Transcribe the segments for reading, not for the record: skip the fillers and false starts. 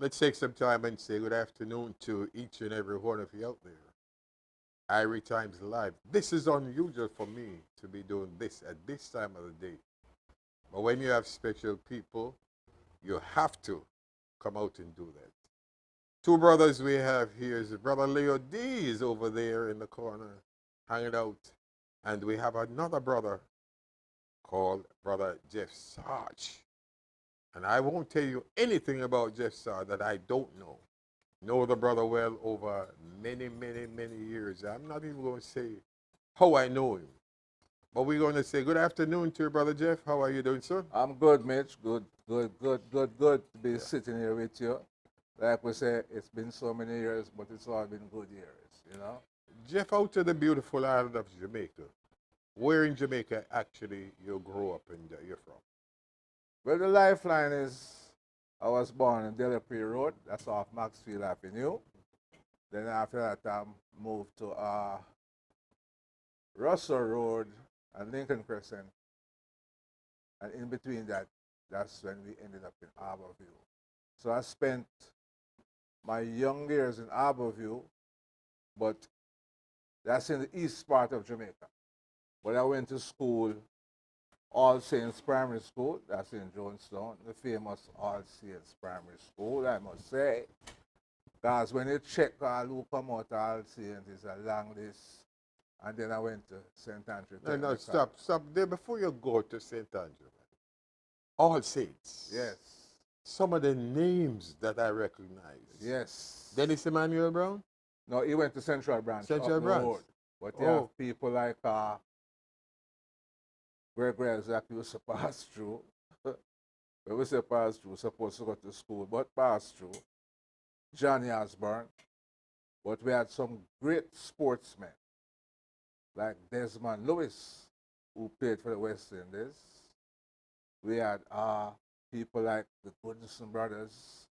Let's take some time and say good afternoon to each and every one of you out there. Irie Times Live. This is unusual for me to be doing this at this time of the day. But when you have special people, you have to come out and do that. Two brothers we have here is Brother Leo D is over there in the corner hanging out. And we have another brother called Brother Jeff Sarge. And I won't tell you anything about Jeff Sarge that I don't know. Know the brother well over many, many, many years. I'm not even going to say how I know him. But we're going to say good afternoon to you, Brother Jeff. How are you doing, sir? I'm good, Mitch. Good to be sitting here with you. Like we say, it's been so many years, but it's all been good years. Jeff, out to the beautiful island of Jamaica. Where in Jamaica actually you grew up and you're from? Well, the lifeline is I was born in Delapre Road. That's off Maxfield Avenue. Then after that, I moved to Russell Road and Lincoln Crescent. And in between that, that's when we ended up in Harborview. So I spent my young years in Harborview, but that's in the east part of Jamaica. But I went to school, All Saints Primary School, that's in Jonestown, the famous All Saints Primary School, I must say. Because when you check who come out of All Saints, it's a long list. And then I went to St. Andrew. No, stop. There before you go to St. Andrew. All Saints. Yes. Some of the names that I recognize. Yes. Dennis Emmanuel Brown? No, he went to Central Branch. Central Branch. But you have people like Gregory Isaac used to pass through. When we say pass through, supposed to go to school, but pass through. Johnny Osborne. But we had some great sportsmen, like Desmond Lewis, who played for the West Indies. We had people like the Goodison brothers,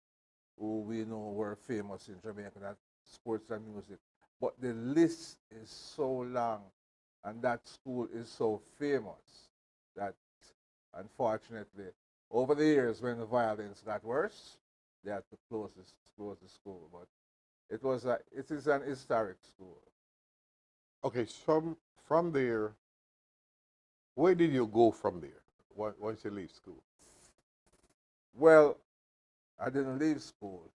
who we know were famous in Jamaica, that sports and music. But the list is so long, and that school is so famous that, unfortunately, over the years when the violence got worse, they had to close the school. But it is an historic school. Okay, from there, where did you go from there once you leave school? Well, I didn't leave school.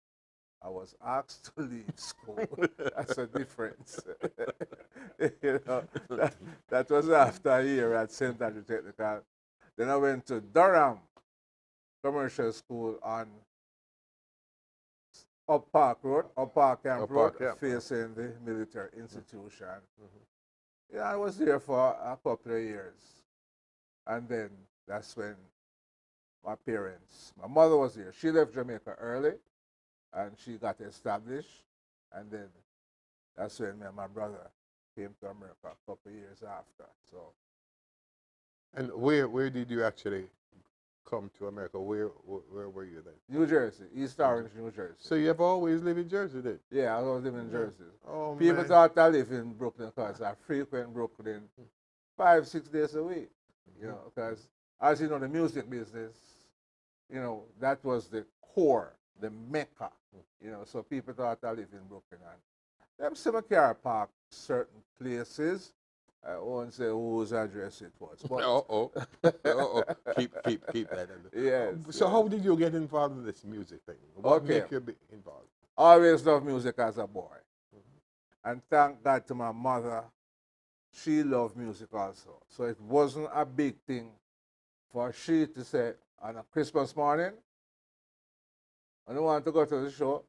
I was asked to leave school. That's a difference. That was after a year at St. Andrew Technical. Then I went to Durham Commercial School on Up Park Road, Up Park Camp Road, facing the military institution. Yeah, I was there for a couple of years. And then that's when my mother was here. She left Jamaica early, and she got established. And then that's when me and my brother came to America a couple of years after. So. And where did you actually come to America? Where were you then? New Jersey, East Orange, New Jersey. So you have always lived in Jersey then? Yeah, I always lived in Jersey. Oh, people thought I live in Brooklyn because I frequent Brooklyn 5-6 days a week. Because as you know, the music business, that was the core, the mecca. So people thought I live in Brooklyn. And them some car park certain places. I won't say whose address it was. But keep that. Yes. So how did you get involved in this music thing? What made you be involved? I always loved music as a boy. And thank God to my mother, she loved music also. So it wasn't a big thing for she to say on a Christmas morning, I don't want to go to the show.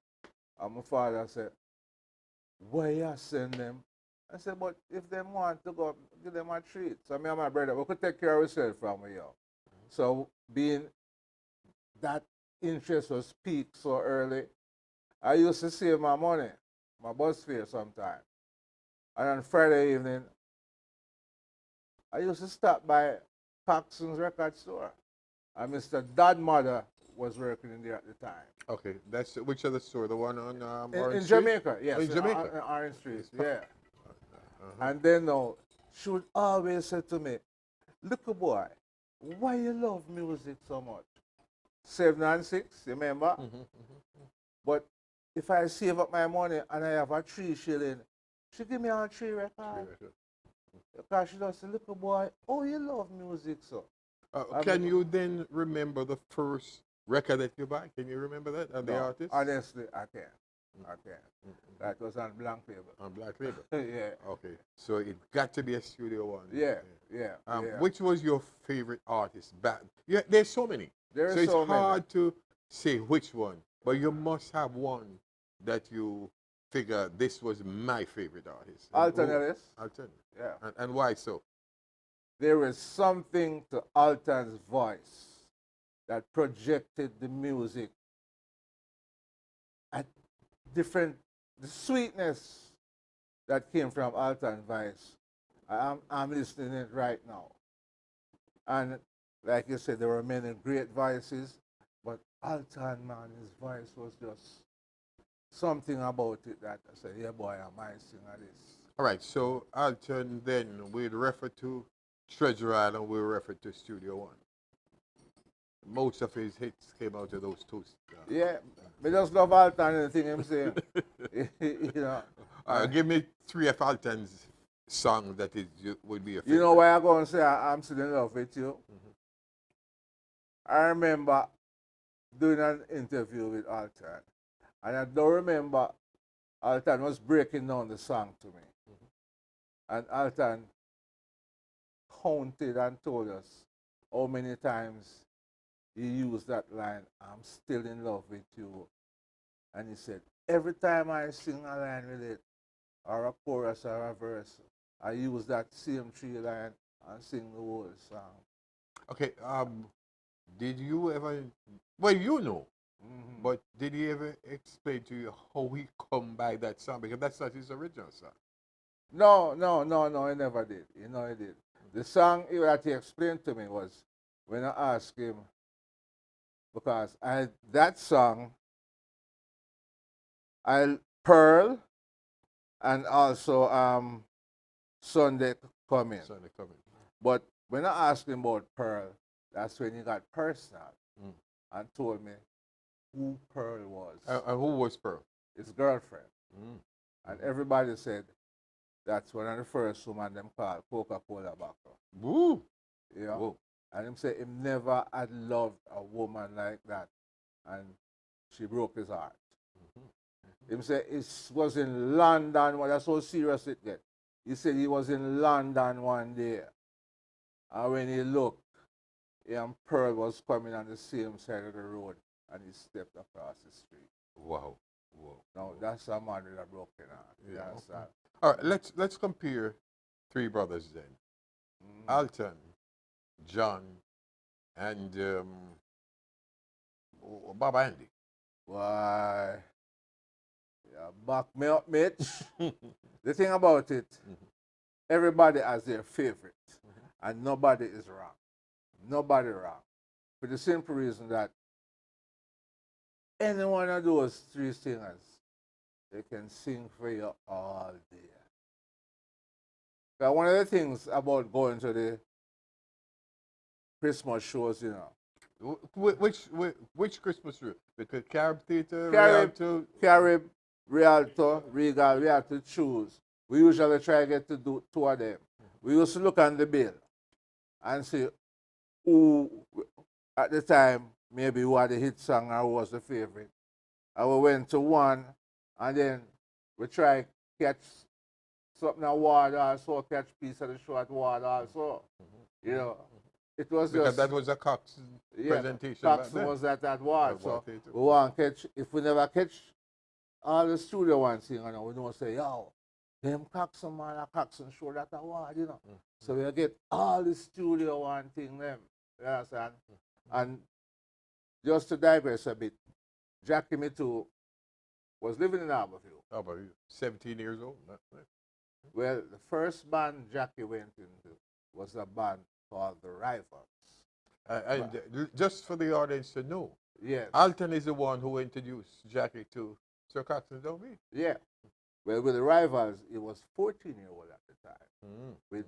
And my father said, why you send them? I said, but if they want to go, give them a treat. So me and my brother, we could take care of ourselves from here. So being that interest was peaked so early, I used to save my money, my bus fare sometimes. And on Friday evening, I used to stop by Paxson's record store. And Mr. Godmother was working in there at the time. Okay, that's which other store? The one on in Street? Jamaica, yes. In Jamaica? In Orange Street, yeah. And then she would always say to me, look boy, why you love music so much? 7 and 6, you remember? But if I save up my money and I have a 3 shilling, she give me a 3 record. Because she does say, little boy, oh, you love music, so. Can you then remember the first record that you bought? Can you remember that? And the No, artist? honestly, I can't. I can't. That was on Blank Label. On Black Label? Yeah. Okay. So it got to be a Studio One. Yeah. Yeah. Which was your favorite artist back? Yeah, there's so many. There's so it's so many. hard to say which one, but you must have one that you figure this was my favorite artist. Alton Ellis. Alton. Yeah. And why so? There is something to Alton's voice that projected the music at different, the sweetness that came from Alton's voice. I'm listening it right now. And like you said, there were many great voices, but Alton, man, his voice was just something about it that I said, yeah, boy, I might sing at this. All right, so Alton, then we'd refer to Treasure Island, we'll refer to Studio One. Most of his hits came out of those two. Yeah, I just love Alton and the thing I'm saying. You know. Give me 3 of Alton's songs that would be a favorite. You know why I'm going to say I'm still in love with you? I remember doing an interview with Alton, and I don't remember Alton was breaking down the song to me. And Alton counted and told us how many times he used that line, I'm still in love with you. And he said, every time I sing a line with it, or a chorus or a verse, I use that same 3 line and sing the whole song. Okay, did you ever, well, you know, but did he ever explain to you how he come by that song? Because that's not his original song. No, he never did. You know, he did. The song that he explained to me was when I asked him, because that song, Pearl, and also Sunday Coming. Sunday Coming. But when I asked him about Pearl, that's when he got personal and told me who Pearl was. And who was Pearl? His girlfriend. And everybody said that's one of the first women them called Coca-Cola Bacco. Woo! Yeah. Woo. And him say he never had loved a woman like that. And she broke his heart. Him say he was in London, well, that's how serious it get. He said he was in London one day. And when he looked, he and Pearl was coming on the same side of the road, and he stepped across the street. Wow. Whoa. Now that's a man with a broken heart. Yeah. All right, let's compare 3 brothers then. Alton, John, and Baba Andy. Why? Yeah, back me up, Mitch. The thing about it, everybody has their favorite, and nobody is wrong. Nobody wrong. For the simple reason that any one of those 3 singers, they can sing for you all day. But one of the things about going to the Christmas shows, you know. Which Christmas show? Because Carib Theatre, Carib, Rialto, Regal, we have to choose. We usually try to get to do 2 of them. We used to look on the bill and see who, at the time, maybe who had the hit song or who was the favorite. And we went to one, and then we try catch something at Ward also, catch piece of the show at Ward also. You know, it was because just... that was a Cox presentation. Cox was at Ward, so we want to catch, if we never catch all the studio ones sing, and we don't say, yo, them Coxon man, a Coxon show that award, you know. So we get all the studio one thing them. You understand? And just to digress a bit, Jackie Me Too was living in Harborview. Harborview, 17 years old. Well, the first band Jackie went into was a band called The Rivals. Just for the audience to know, yes, Alton is the one who introduced Jackie to Sir Coxon Dovey. Yeah. Well, with The Rivals, he was 14-year-old at the time. With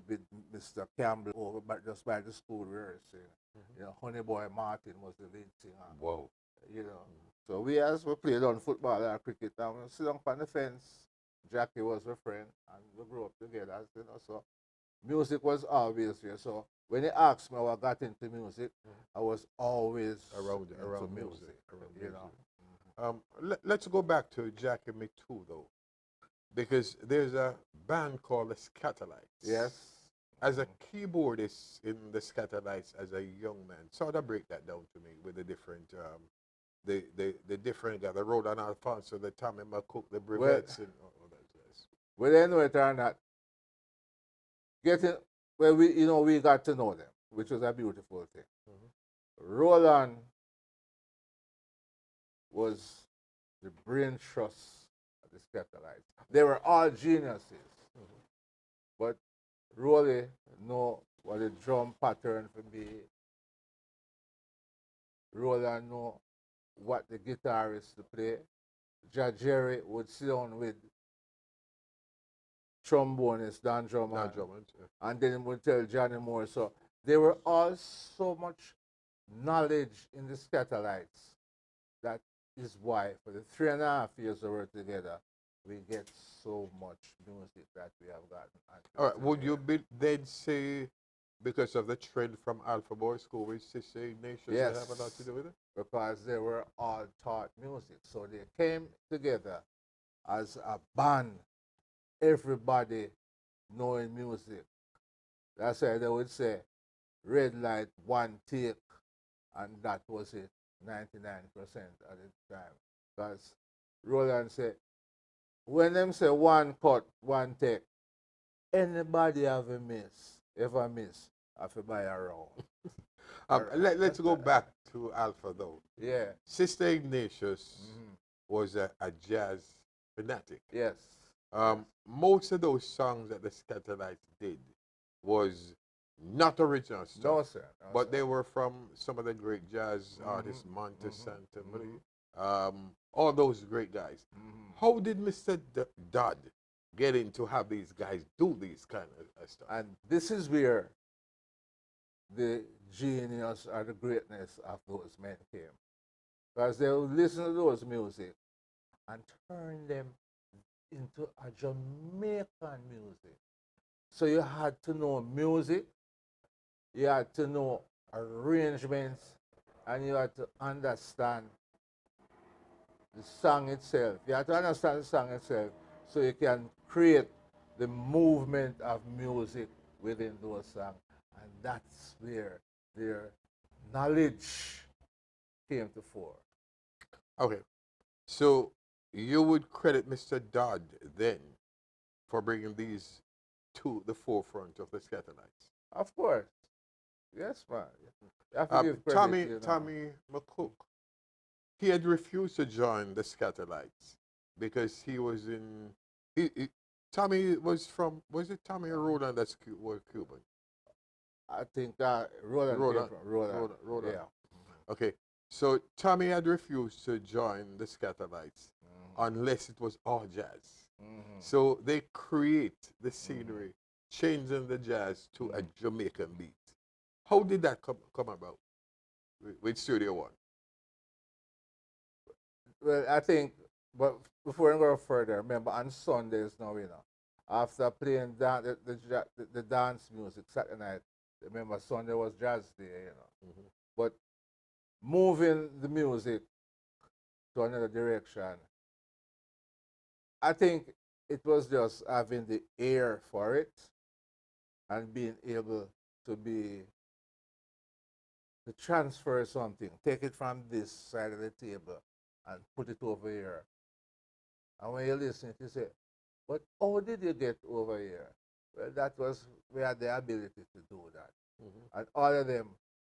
Mr. Campbell over just by the school rehearsing. You know, Honey Boy Martin was the lead singer. Whoa. You know, So we as we played on football or cricket, and we sit down on the fence. Jackie was my friend, and we grew up together, you know. So music was always here. So when he asked me how I got into music, I was always around into music. you know. Let's go back to Jackie Me Too though, because there's a band called the Scatterlights. Yes. As a keyboardist in the Scatterlights as a young man, sort of break that down to me with the different the different guys, the Rodan Alfonso, the Tommy McCook, the Brevets, and all that jazz. Well, anyway, turn that getting we got to know them, which was a beautiful thing. Roland was the brain trust of the Scatterlights. They were all geniuses, but Rolly know what the drum pattern for be. Roland know what the guitarist to play. Jerry would sit down with trombonist, Dan Drummond, and then he would tell Johnny Moore. So there were all so much knowledge in the Scatterlights. That is why for the 3.5 years we were together, we get so much music that we have gotten. All right, would you then say because of the trend from Alpha Boy School with Sister Ignatius, Yes. that have a lot to do with it? Because they were all taught music. So they came together as a band, everybody knowing music. That's why they would say, red light, one take, and that was it, 99% at the time. Because Roland said, when them say one cut, one take, anybody ever miss, have to buy a round. Let's go back to Alpha though. Yeah. Sister Ignatius was a jazz fanatic. Yes. Most of those songs that the Scatterlights did was not original stuff. No, sir. No, but sir. they were from some of the great jazz artists, Monte Santa, all those great guys. How did Mr. Dodd get in to have these guys do these kind of stuff? And this is where the genius or the greatness of those men came. Because they would listen to those music and turn them into a Jamaican music. So you had to know music, you had to know arrangements, and you had to understand the song itself. You had to understand the song itself so you can create the movement of music within those songs. And that's where their knowledge came to fore. Okay. So you would credit Mr. Dodd then for bringing these to the forefront of the Scatterlights. Of course. Yes, man. You have to give credit, Tommy McCook, he had refused to join the Scatterlights because he was in. Tommy was from. Was it Tommy or Rodan that's was Cuban? I think that Rodan. Yeah. Okay, so Tommy had refused to join the Scatterlights unless it was all jazz. So they create the scenery, changing the jazz to a Jamaican beat. How did that come about with Studio One? Well, I think, but before I go further, remember on Sundays now, after playing the dance music Saturday night, remember Sunday was jazz day, But moving the music to another direction, I think it was just having the ear for it and being able to transfer something, take it from this side of the table and put it over here. And when you listen, you say, but how did you get over here? Well, we had the ability to do that. And all of them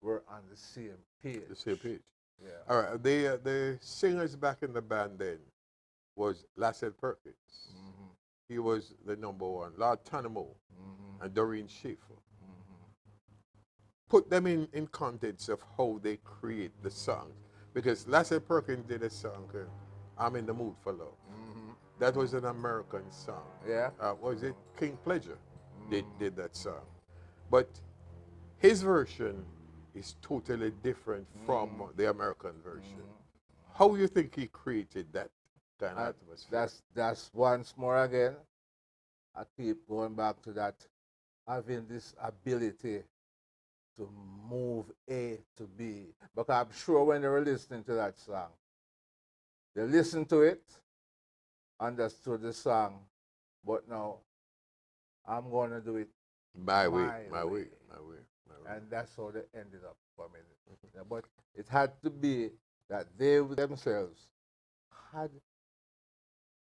were on the same page. The same page. Yeah. All right. The singers back in the band then was Lassell Perkins. He was the number one. Lord Tanamo and Doreen Schaefer. Put them in context of how they create the songs. Because Lassell Perkins did a song, I'm in the Mood for Love. That was an American song. Yeah. Was it King Pleasure did that song? But his version is totally different from the American version. How you think he created that kind of atmosphere? That's once more again. I keep going back to that, having this ability to move A to B. Because I'm sure when they were listening to that song, they listened to it, understood the song, but now I'm going to do it My way, my my way. way, my way, my way. And that's how they ended up coming. Yeah, but it had to be that they themselves had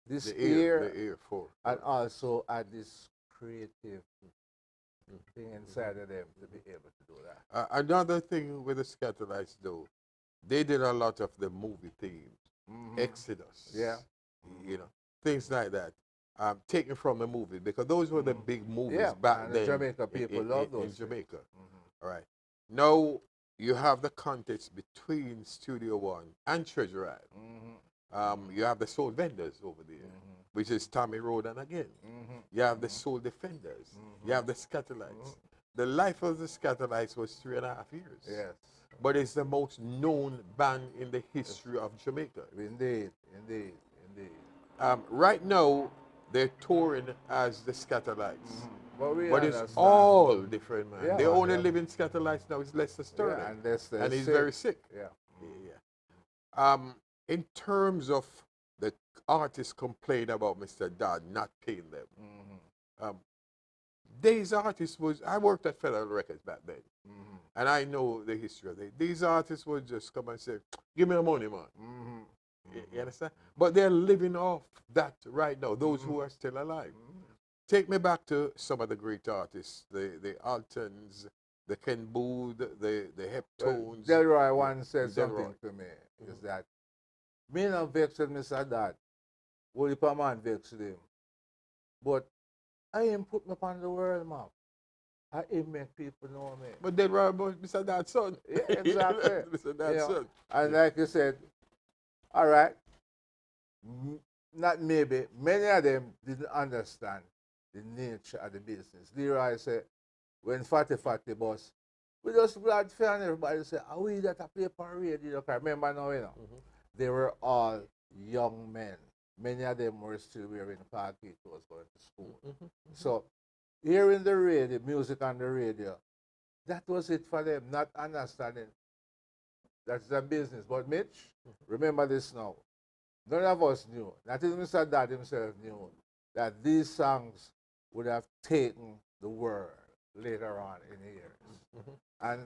this The ear ear for. and also had this creative thing inside of them to be able to do that. Another thing with the Scatterlights, though, they did a lot of the movie themes, Exodus, Yeah. you know, things like that, taken from the movie, because those were the big movies Yeah, back and then. the Jamaica people love those in things. Jamaica. All right. Now you have the context between Studio One and Treasure Island. You have the Soul Vendors over there, which is Tommy Road and again. You have the Soul Defenders. You have the Scatterlights. The life of the Scatterlights was 3.5 years. Yes. But it's the most known band in the history of Jamaica. Indeed. Right now, they're touring as the Scatterlights. But it's understand. all different, man. Yeah, the man, only yeah. living Scatterlights now is Lester Sterling. Yeah, and Lester and is he's sick. very sick. Yeah. In terms of the artists complain about Mr. Dodd not paying them, these artists I worked at Federal Records back then, and I know the history of it. These artists would just come and say, give me the money, man. You understand? But they're living off that right now, those who are still alive. Take me back to some of the great artists, the Altons, the Ken Booth, the Heptones. Delroy once said Delroy. something to me, is that me not vex with Mr. Dad. Only per man vex with him. But I ain't put me on the world map. I ain't make people know me. But Delroy was Mr. Dad's son. Yeah, exactly. Mr. Dad's son. And like you said, all right, not maybe, many of them didn't understand the nature of the business. Leroy said, when Fatty boss, we just glad for and everybody say, are we that a play on radio? Remember now, they were all young men. Many of them were still wearing khaki clothes going to school. So hearing the radio, music on the radio, that was it for them, not understanding that's the business. But Mitch, remember this now. None of us knew, not even Mr. Dad himself knew, that these songs would have taken the world later on in the years. And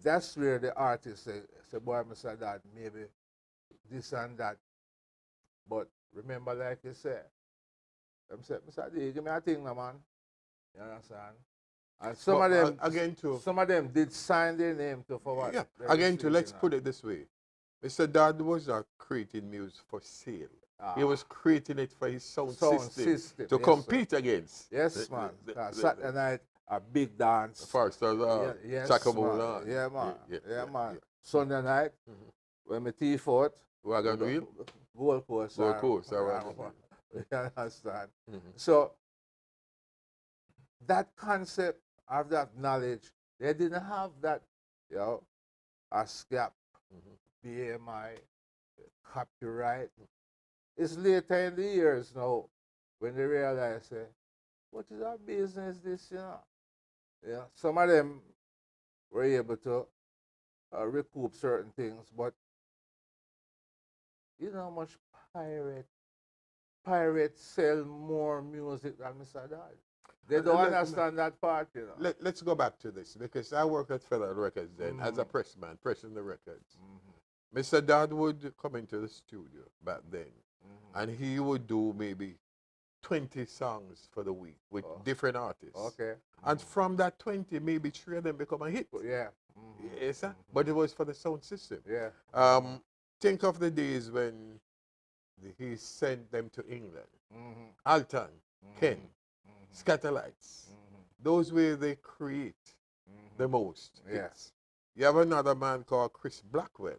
that's where the artists say, boy, Mr. Dad, maybe this and that. But remember, like you said, them said, Mr. D, give me a thing, man. You understand? And some of them, again, too, some of them did sign their name to for what? Yeah. Again, too, let's put it this way. Mr. Dad was not creating music for sale. He was creating it for his sound system to compete against. Yes, man. Saturday night, a big dance. First, yes, Chakabola. man. Yeah, man. Yeah, man. Sunday night, when my tea fought, Wagon Wheel? Gold Coast. Gold Coast, you understand? So, that concept of that knowledge, they didn't have that, ASCAP, BMI, copyright. It's later in the years now when they realize, what is our business this, Yeah, some of them were able to recoup certain things, but you know how much pirates sell more music than Mr. Dad. They don't understand that part, Let's go back to this, because I worked at Federal Records then as a pressman, pressing the records. Mr. Dad would come into the studio back then, and he would do maybe 20 songs for the week with different artists. Okay. And from that 20, maybe 3 of them become a hit. Yeah. Yes, sir. But it was for the sound system. Yeah. Think of the days when he sent them to England. Alton, Ken, Scatterlights. Those where they create the most. Yes. You have another man called Chris Blackwell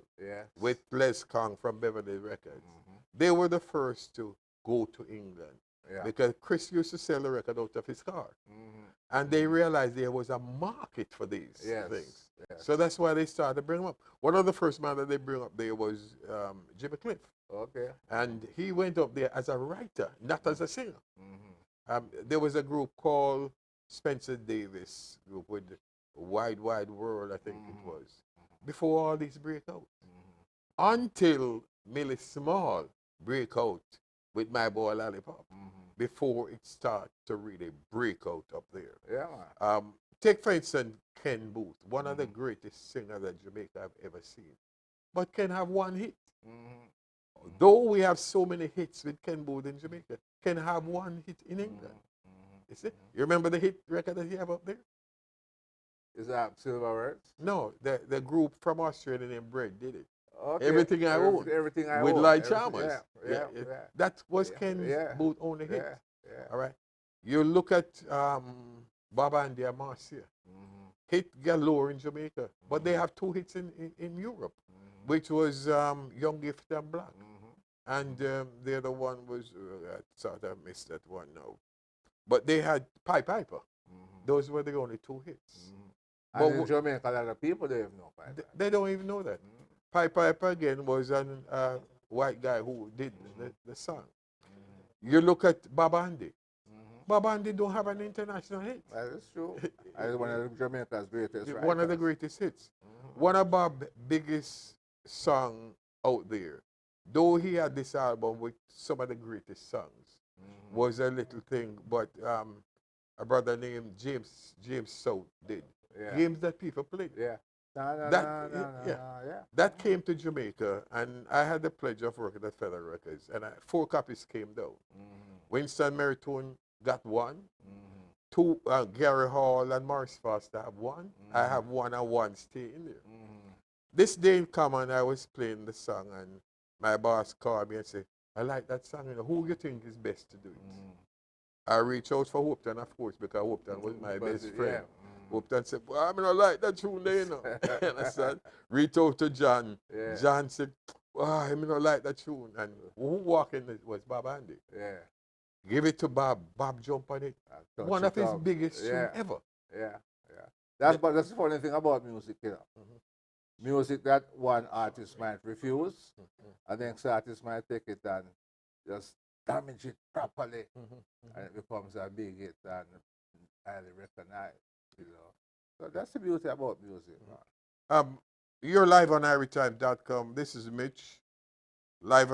with Yes. Les Kong from Beverly Records. They were the first to go to England because Chris used to sell the record out of his car. And they realized there was a market for these things. Yes. So that's why they started to bring him up. One of the first man that they bring up there was Jimmy Cliff. Okay. And he went up there as a writer, not as a singer. Mm-hmm. There was a group called Spencer Davis group with Wide Wide World, I think it was, before all these break out. Until Millie Small break out with My Boy Lollipop, before it started to really break out up there. Yeah. Take for instance Ken Booth, one of the greatest singers that Jamaica have ever seen. But Ken have one hit. Though we have so many hits with Ken Booth in Jamaica, Ken have one hit in England. You see? You remember the hit record that he have up there? Is that Silver Words? No, the group from Australia named Bread did it. Okay. Everything I Own. Everything I with Own. Lloyd Chalmers. Yeah. That was Ken Booth only hit. Yeah. All right. You look at Baba and the Marcia. Hit galore in Jamaica. But they have two hits in Europe, which was Young Gift and Black. And the other one was, I thought I missed that one now. But they had Piper. Those were the only two hits. And in Jamaica, a lot of people don't even know Piper. They don't even know that. Piper again was a white guy who did the song. You look at Baba Andy. Baba Andy don't have an international hit. That is true. It's one of Jamaica's greatest writers. One of the greatest hits. One of Bob's biggest song out there, though he had this album with some of the greatest songs, was a little thing, but a brother named James South did. Yeah. Games that people played. Yeah. That came to Jamaica, and I had the pleasure of working at Feather Records, and 4 copies came down. Winston Merritone got one. 2, Gary Hall and Morris Foster have one. I have one, and one stay in there. This day in common, I was playing the song, and my boss called me and said, I like that song. You know, who you think is best to do it? I reached out for Hopeton, of course, because Hopeton was my best friend. Hopeton said, well, I don't like that tune there, you know. And I said, reach out to John. John said, well, I don't like that tune. And who walked in was Bob Andy. Give it to Bob. Bob jumped on it. One of his biggest tunes ever. That's the funny thing about music, you know. Music that one artist might refuse, and the next artist might take it and just damage it properly, and it becomes a big hit and highly recognized, you know. So that's the beauty about music, man. You're live on iRetime.com. This is Mitch, live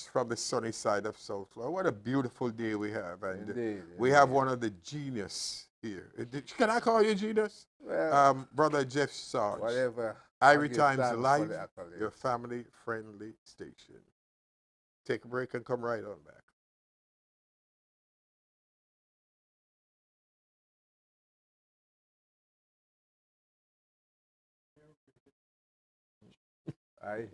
from the sunny side of South Florida. What a beautiful day we have. And Indeed, we have one of the genius here. Can I call you genius? Well, Brother Jeff Sarge. whatever. iRetime's live, your family-friendly station. Take a break and come right on back. Aye.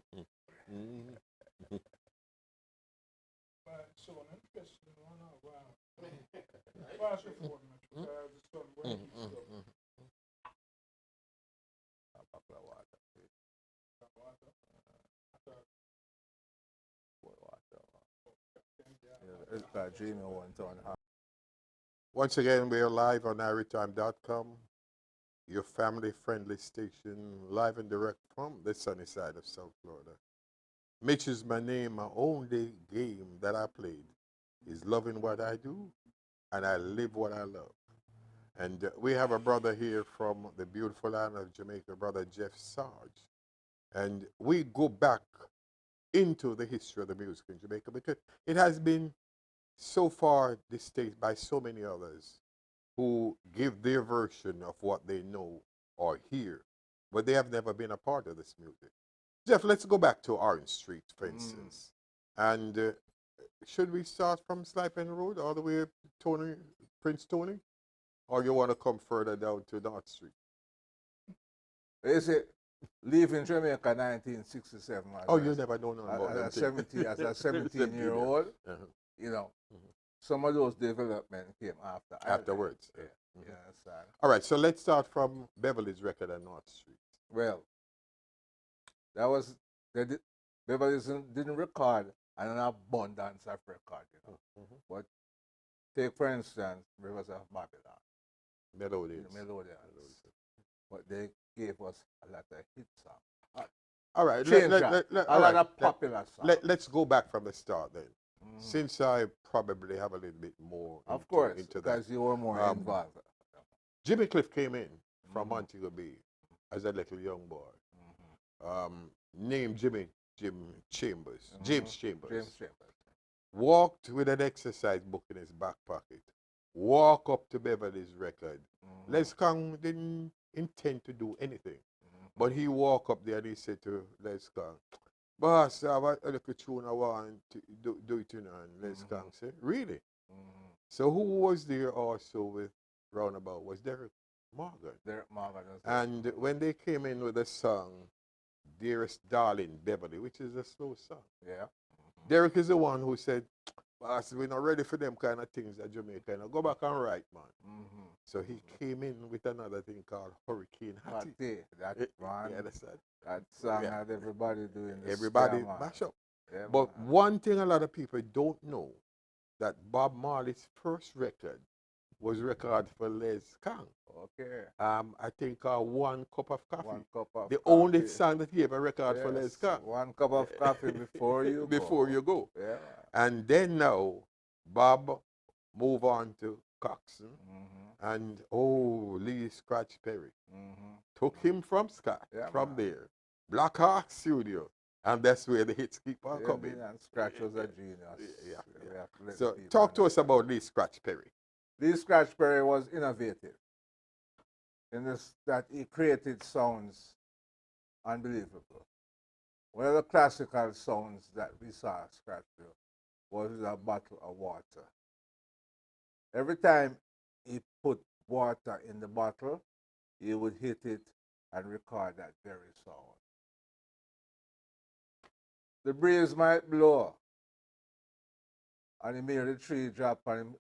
Dreamy went on. Once again, we are live on iRetime.com, your family-friendly station, live and direct from the sunny side of South Florida. Mitch is my name. My only game that I played is loving what I do, and I live what I love. And we have a brother here from the beautiful island of Jamaica, Brother Jeff Sarge. And we go back into the history of the music in Jamaica because it has been so far distinct by so many others who give their version of what they know or hear, but they have never been a part of this music. Jeff, let's go back to Orange Street, for instance. And should we start from Slipen Road all the way up to Prince Tony? Or you want to come further down to North Street? Is it leaving Jamaica 1967? Oh, you never know nothing about as a 17-year-old, you know, some of those development came afterwards. Yeah. All right, so let's start from Beverly's record on North Street. Well, that was Beverly's didn't record an abundance of record, you know. But take for instance, Rivers of Babylon. Melodies. Melodies. But they gave us a lot of hit songs. All right. Change that. A lot of popular songs. Let's go back from the start then. Since I probably have a little bit more Of course, into that. because you were more involved. Jimmy Cliff came in from Montego Bay as a little young boy. Named Jim Chambers. James Chambers. James Chambers. Walked with an exercise book in his back pocket. Walk up to Beverly's record. Les Kang didn't intend to do anything. But he walked up there and he said to Les Kang, "Boss, I have a little tune I want to do it, you know." And Les Kang said, "Really?" So who was there also with Roundabout was Derek Morgan. Derek Morgan. And when they came in with the song, Dearest Darling Beverly, which is a slow song. Yeah. Derek is the one who said, "Boss, we're not ready for them kind of things at Jamaica. Now go back and write, man." So he came in with another thing called Hurricane Hattie. That one. You understand? That song had everybody doing this. Everybody mash up. Yeah, but one thing a lot of people don't know, that Bob Marley's first record was recorded for Les Kang. Okay. I think One Cup of Coffee. One cup of the coffee. Only song that he ever recorded for Les Kang. One cup of coffee before you before you go. Yeah. And then now, Bob move on to Coxsone. And Lee Scratch Perry. Took him from Scott, from there. Black Hawk Studio. And that's where the hits keep on coming. And Scratch was a genius. So talk to us about Lee Scratch Perry. Lee Scratch Perry was innovative in this, that he created sounds unbelievable. One of the classical sounds that we saw Scratch do was a bottle of water. Every time he put water in the bottle, he would hit it and record that very sound. The breeze might blow, and he made the tree drop, and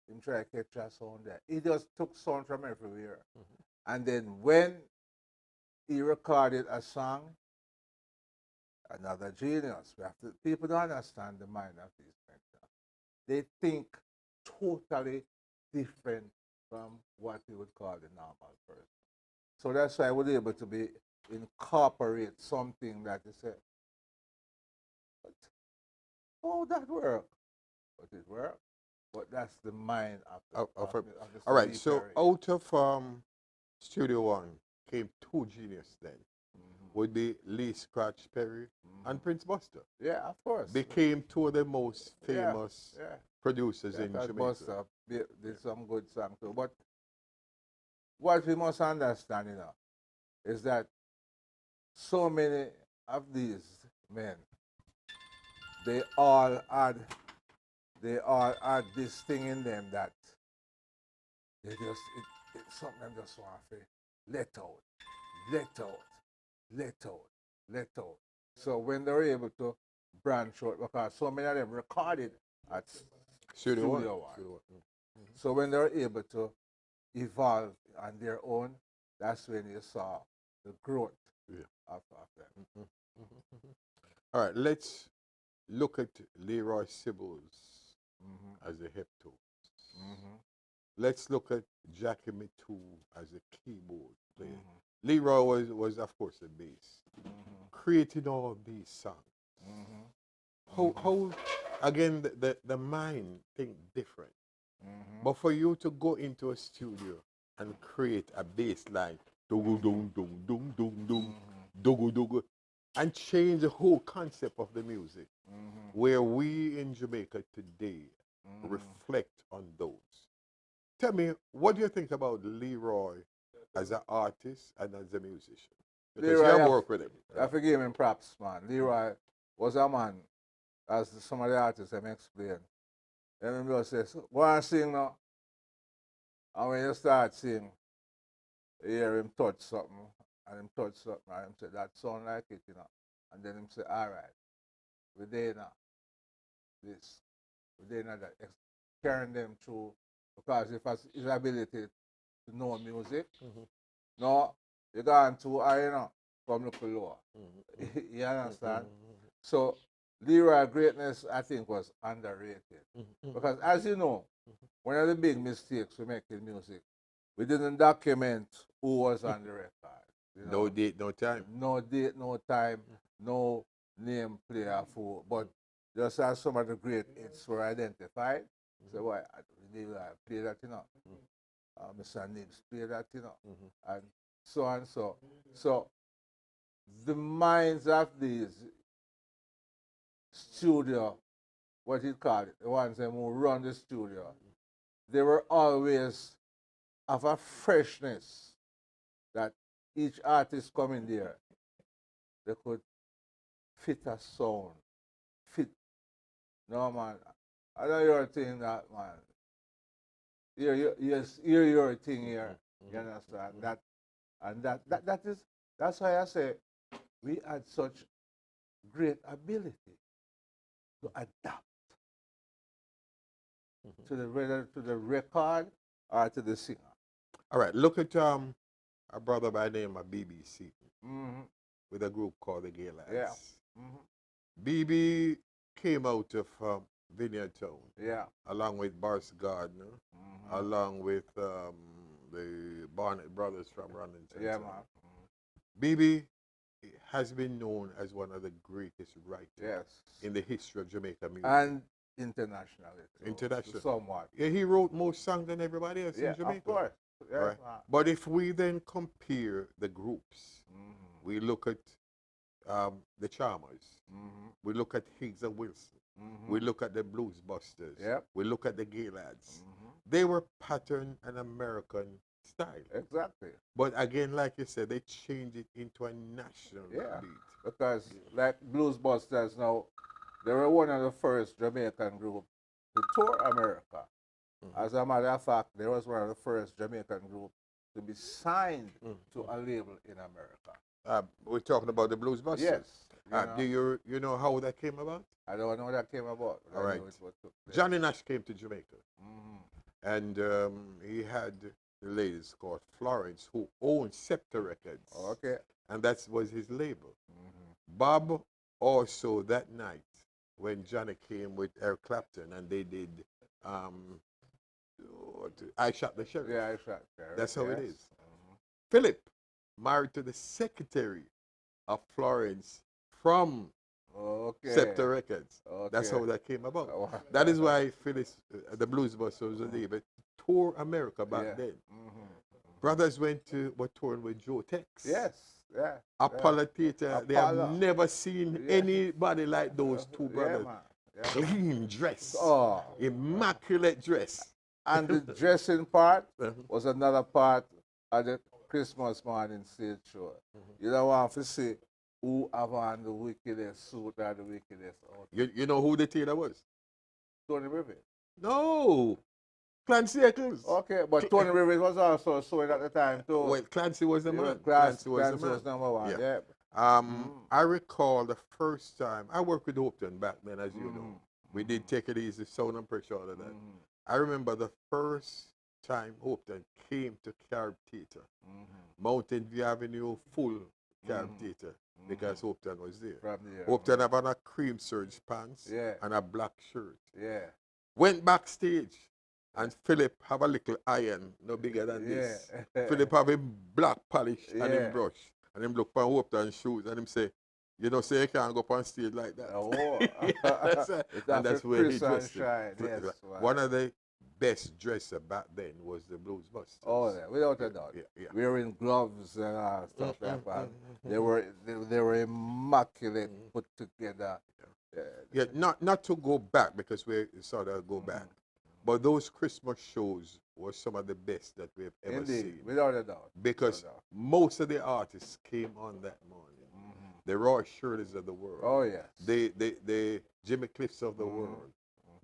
him try to catch a sound there. He just took sound from everywhere. And then when he recorded a song, another genius. People don't understand the mind of these men. They think totally different from what you would call the normal person. So that's why I was able to incorporate something that you say, but how that work? But it worked. But that's the mind of the all right, so out of Studio One came two geniuses then. Would be Lee Scratch Perry and Prince Buster. Yeah, of course. Became two of the most famous producers in Jamaica. Buster did some good songs too. But what we must understand, is that so many of these men, they all had this thing in them that they just, it's something them just want to let out. So when they're able to branch out, because so many of them recorded at Studio One. So when they're able to evolve on their own, that's when you saw the growth of them. All right, let's look at Leroy Sibbles as a hip tool. Let's look at Jackie Mittoo as a keyboard player. Leroy was of course a bass. Created all these songs. How again the mind think different. But for you to go into a studio and create a bass line, and change the whole concept of the music, where we in Jamaica today reflect on those. Tell me, what do you think about Leroy as an artist and as a musician? Because you have worked with him. I have to give him props, man. Leroy was a man, as some of the artists have explained. And he says, go and sing now. And when you start singing, you hear him touch something, and him say, that sound like it, And then him say, all right, we're there now. This, we're there now, that. Carrying them through, because if his ability to know music, no, you gone too high, from look lower. You understand? So Leroy greatness, I think, was underrated. Because as you know, one of the big mistakes we make in music, we didn't document who was on the record. You know? No date, no time. No date, no time, no name, player, for. But just as some of the great hits were identified, so why they play that, you know. Mr. Nibs play that, you know, and so and so. So the minds of these studio, what you call it, the ones that who run the studio, they were always of a freshness that each artist coming there, they could fit a sound, fit. No man, I know you're saying that, man. Hear your thing here. You understand that, and that's why I say we had such great ability to adapt to the whether to the record or to the singer. All right, look at a brother by the name of BBC with a group called the Gay Lads. Yeah. BB came out of Vineyard Town. Yeah. Along with Boris Gardner, along with the Barnett brothers from Ronnington. Yeah, man. BB has been known as one of the greatest writers in the history of Jamaica music. And internationally. International. Somewhat. Yeah, he wrote more songs than everybody else in Jamaica. Of course. Yeah, right. But if we then compare the groups, we look at the Charmers, we look at Higgs and Wilson, we look at the Blues Busters, we look at the Gay Lads. They were patterned an American style. Exactly. But again, like you said, they changed it into a national beat. Because like Blues Busters now, they were one of the first Jamaican groups to tour America. As a matter of fact, they was one of the first Jamaican groups to be signed to a label in America. We're talking about the Blues Busters. Yes. Do you know how that came about? I don't know how that came about. All right. Johnny Nash came to Jamaica. And he had the ladies called Florence who owned Scepter Records. Okay. And that was his label. Bob also that night when Johnny came with Eric Clapton and they did I Shot the Sheriff. Yeah, I Shot the Sheriff. That's how it is. Philip, married to the secretary of Florence from Scepter Records. That's how that came about. That is why Phyllis, the Blues Busters was able to tour America back then. Brothers were touring with Joe Tex. Yes. Yeah. Apollo Theater. They have never seen anybody like those two brothers. Clean dress. Immaculate dress. And the dressing part was another part of the Christmas morning stage show. You don't want to see who have on the wickedest suit or the wickedest outfit. You know who the tailor was? Tony Rivers. No. Clancy Eccles. Okay, but Tony Rivers was also sewing at the time too. Well, Clancy was the man. Clancy was number one. Yeah. I recall the first time I worked with Hopeton back then, as you know. We did Take It Easy, Sound and Pressure, all of that. I remember the first time Hopeton came to Carib Theater. Mountain View Avenue, full Carib Theater, because Hopeton was there. Hopeton had on a cream serge pants and a black shirt. Went backstage. And Philip have a little iron, no bigger than this. Philip have a black polish and him brush. And him look for Hopeton shoes and him say, you know, say you can't go up on stage like that. And that's where he dressed. One of the best dresser back then was the Blues Busters. Oh, yeah, without a doubt. Wearing gloves and stuff like that. They were immaculate, put together. Not to go back because we sort of go back. But those Christmas shows were some of the best that we've ever seen. Without a doubt. Because most of the artists came on that morning. The Roy Shirleys of the world. Oh, yes. The Jimmy Cliffs of the world.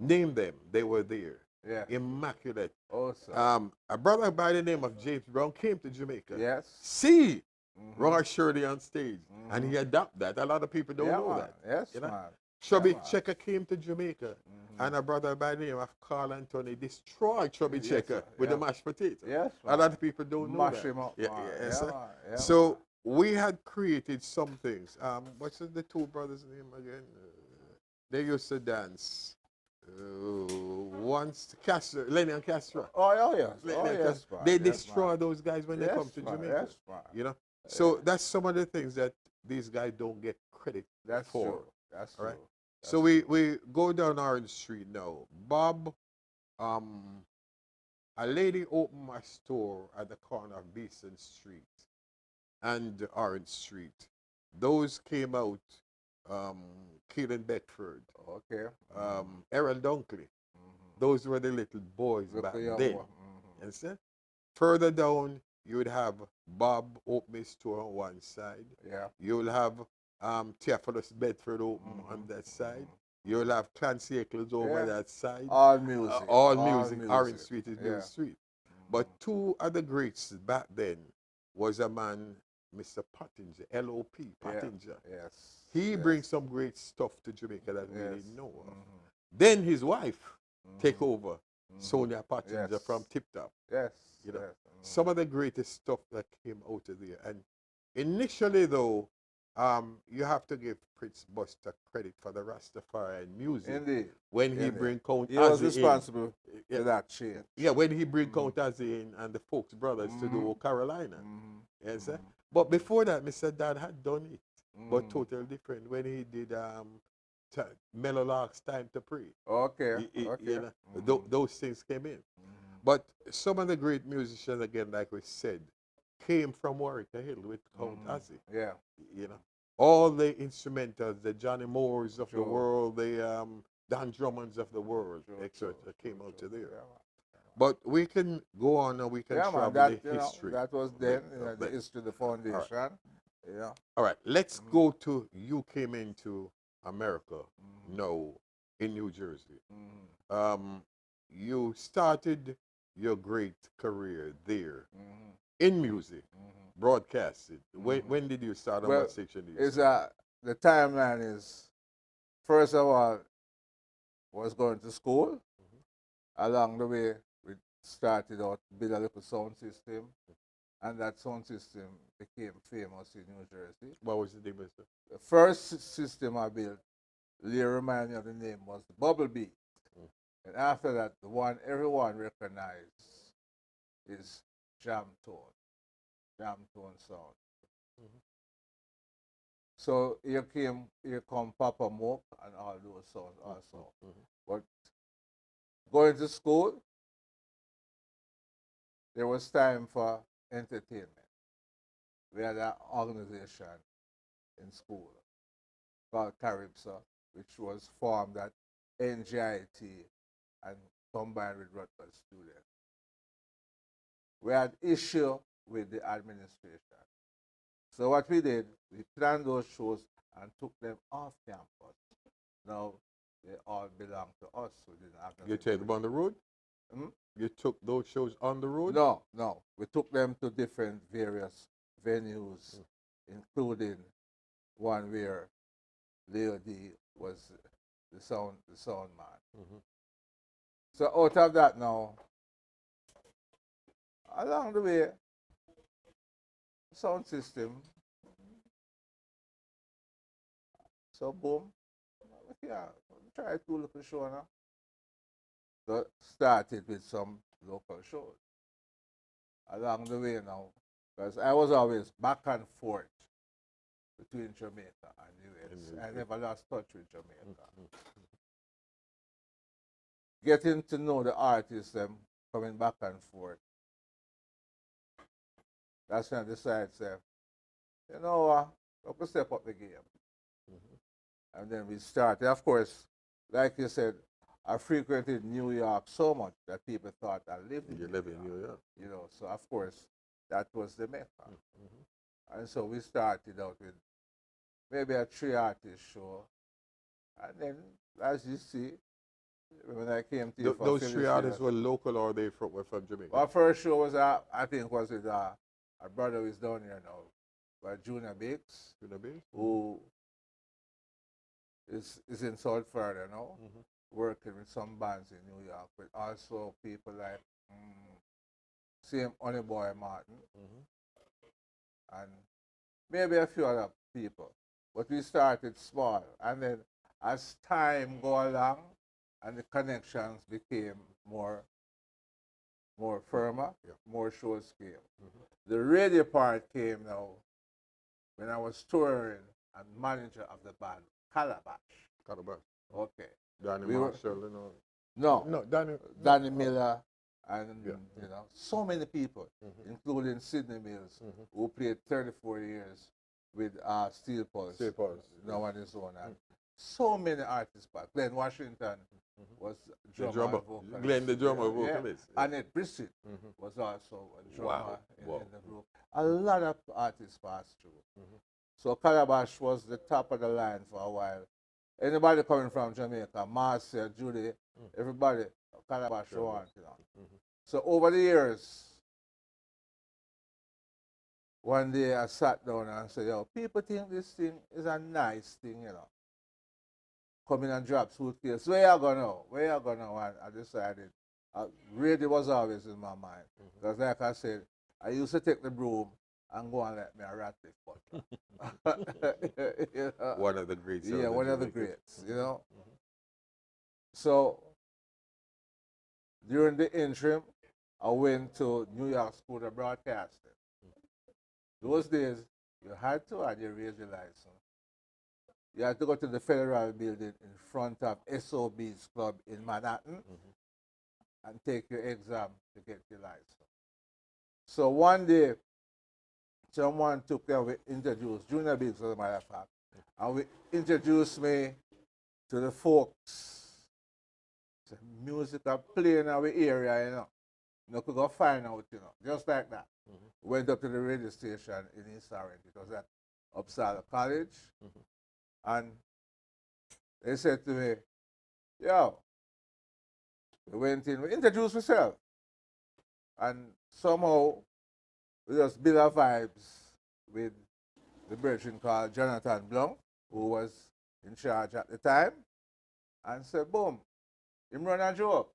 Name them. They were there. Yeah. Immaculate. Awesome. A brother by the name of James Brown came to Jamaica. Yes. See Roy Shirley on stage. And he adopted that. A lot of people don't know that. Yes, you know? man. Chubby Checker came to Jamaica, and a brother by the name of Carl Anthony destroyed Chubby Checker with the mashed potato. Yes, a lot of people don't know Mash that. him up. So we had created some things. What's the two brothers' name again? They used to dance. once Castro, Lenny and Castro. Oh yes. Lenny Oh and yes, Castro, man. they Yes, destroy man. those guys when they come Yes, to man. Jamaica. Yes, man. You know? So that's some of the things that these guys don't get credit That's for. true. That's All right. true. So we go down Orange Street now. Bob, a lady opened a store at the corner of Beeson Street and Orange Street. Those came out, Keelan Beckford, Okay. Errol Dunkley. Those were the little boys back The young then. one. You understand? Further down, you would have Bob open his store on one side. Yeah. You'll have Theophilus Bedford open on that side. You'll have Clancy Eccles over that side. All music. All music. Orange Street is Music Yeah. Street. But two other greats back then was a man, Mr. Pottinger, L.O.P. Pottinger. Yes. He Yes. brings some great stuff to Jamaica that we didn't know of. Mhm. Then his wife take over, Sonia Pottinger Yes. from Tip Top. Yes. You know, Yes. some of the greatest stuff that came out of there. And initially, though, you have to give Prince Buster credit for the Rastafarian music. Indeed. When he bring Count He was Ozzy responsible in. for that change. Yeah, when he bring Count Ozzy in and the Folks Brothers to do Carolina. Yes, but before that, Mr. Dad had done it, but totally different. When he did Mellow Lark's Time to Pray. Okay. You know, those things came in. But some of the great musicians, again, like we said, came from Warwick Hill with Count Ozzy. Yeah. You know, all the instrumentals, the Johnny Moores of the world, the Don Drummonds of the world, etc., came out of there. Yeah. But we can go on and we can travel that, the history. that was then, the history, the foundation. Right. Yeah. All right, let's go to, you came into America now in New Jersey. You started your great career there in music, broadcasting. When did you start on what section did you start? The timeline is, first of all, was going to school. Along the way, we started out to build a little sound system, and that sound system became famous in New Jersey. What was the name of it? The first system I built, Lee remind me of the name, was the Bubble Beat. And after that, the one everyone recognized is Jam Tone sound. So here come Papa Moke and all those songs also. But going to school, there was time for entertainment. We had an organization in school called Caribsa, which was formed at NGIT and combined with Rutgers students. We had issue with the administration. So what we did, we planned those shows and took them off campus. Now they all belong to us. So we didn't have you take them on the road? You took those shows on the road? No. We took them to different various venues, including one where Leo D was the sound man. So out of that now, along the way, sound system. So boom, yeah, try to look at show now. So started with some local shows. Along the way now, because I was always back and forth between Jamaica and the US. I never lost touch with Jamaica. Getting to know the artists, them coming back and forth. That's when I decided, say, you know what, we could step up the game. And then we started. Of course, like you said, I frequented New York so much that people thought I lived in New York. You live in New York. You know, so of course, that was the mecca. And so we started out with maybe a 3-artist show. And then, as you see, when I came to those 3 artists were local or were from Jamaica? Our first show was, I think, was with our brother who is down here now, by Junior Biggs. Who is in South Florida now, working with some bands in New York, but also people like same Honey Boy Martin, and maybe a few other people. But we started small, and then as time go along, and the connections became more firmer, Yeah. more show scale. The radio part came now when I was touring and manager of the band Calabash. Calabash. Okay. Danny We were- Marshall, you know. No, No, Danny. Danny no. Miller and Yeah. you know, so many people, including Sidney Mills, who played 34 years with Steel Pulse. Steel Pulse, Now on his own. And so many artists back. Glenn Washington was The drummer, drummer. vocalist. Glenn, the drummer, Yeah. vocalist. Annette Brissett was also a drummer Wow. in, Wow. in the group. A lot of artists passed through. So Calabash was the top of the line for a while. Anybody coming from Jamaica, Marcia, Judy, everybody, Calabash want, you know. So over the years, one day I sat down and said, yo, people think this thing is a nice thing, you know. Come in and drop suitcase. Where you going now? Where you going now? And I decided, radio was always in my mind. Because like I said, I used to take the broom and go and let me a rat lick butler. You know? One of the greats. Yeah, one of the greats, you know. So during the interim, I went to New York School of Broadcasting. Those days, you had to have your radio license. You had to go to the Federal Building in front of SOB's Club in Manhattan and take your exam to get your license. So one day, someone took me and we introduced, Junior Biggs as a matter of fact, and we introduced me to the folks. So music are playing in our area, you know. You could go find out, you know, just like that. Went up to the radio station in East Orange. It was at Uppsala College. And they said to me, yo, we went in, we introduced ourselves. And somehow we just built our vibes with the brethren called Jonathan Blanc, who was in charge at the time. And said, boom, him run a joke.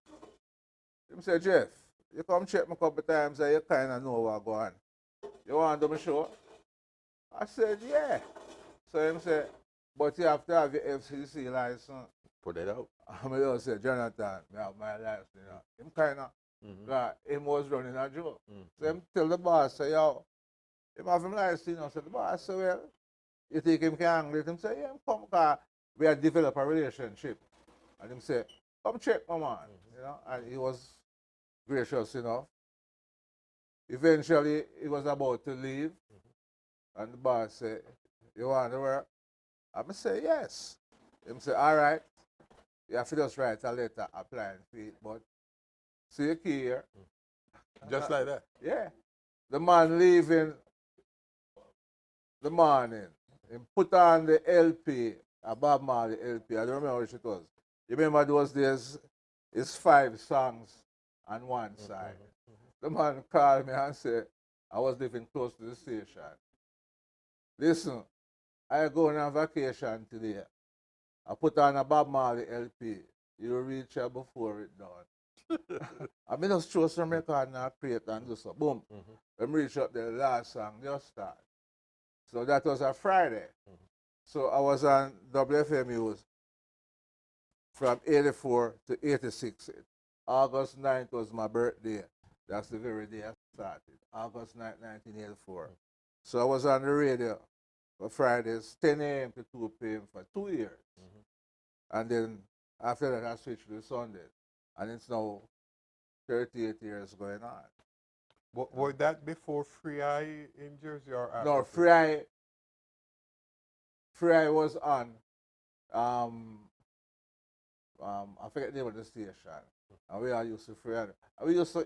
Him said, Jeff, you come check me a couple times and you kind of know what's going on. You want to do my show? I said, yeah. So him said, but you have to have your FCC license. Put it out. I just said, Jonathan, I have my license. You know. Him kind of, him was running a joke. So him tell the boss, say, yo, him have him license, you know. So the boss said, well, you think him can handle it? Him say, yeah, him come, because we had developed a relationship. And him say, come check my man, you know. And he was gracious enough. Eventually, he was about to leave. And the boss said, you want to work? I say, yes. Him say, all right. You have to just write a letter applying for it, but see you here. Just like that. Yeah. The man leaving the morning, he put on the LP, a Bob Marley LP. I don't remember which it was. You remember those days, it's 5 songs on one side. The man called me and said, I was living close to the station. Listen, I go on vacation today. I put on a Bob Marley LP. You reach here before it done. I mean, just throw some record and create and do so. Boom. When we reach up the last song, just start. So that was a Friday. So I was on WFMU's from 84 to 86. August 9th was my birthday. That's the very day I started. August 9th, 1984. So I was on the radio for Fridays, 10 a.m. to 2 p.m. for 2 years. And then after that, I switched to Sunday. And it's now 38 years going on. Was that before Free Eye in Jersey or after? No, Free Eye was on, I forget the name of the station. And we all used to Free Eye. And we used to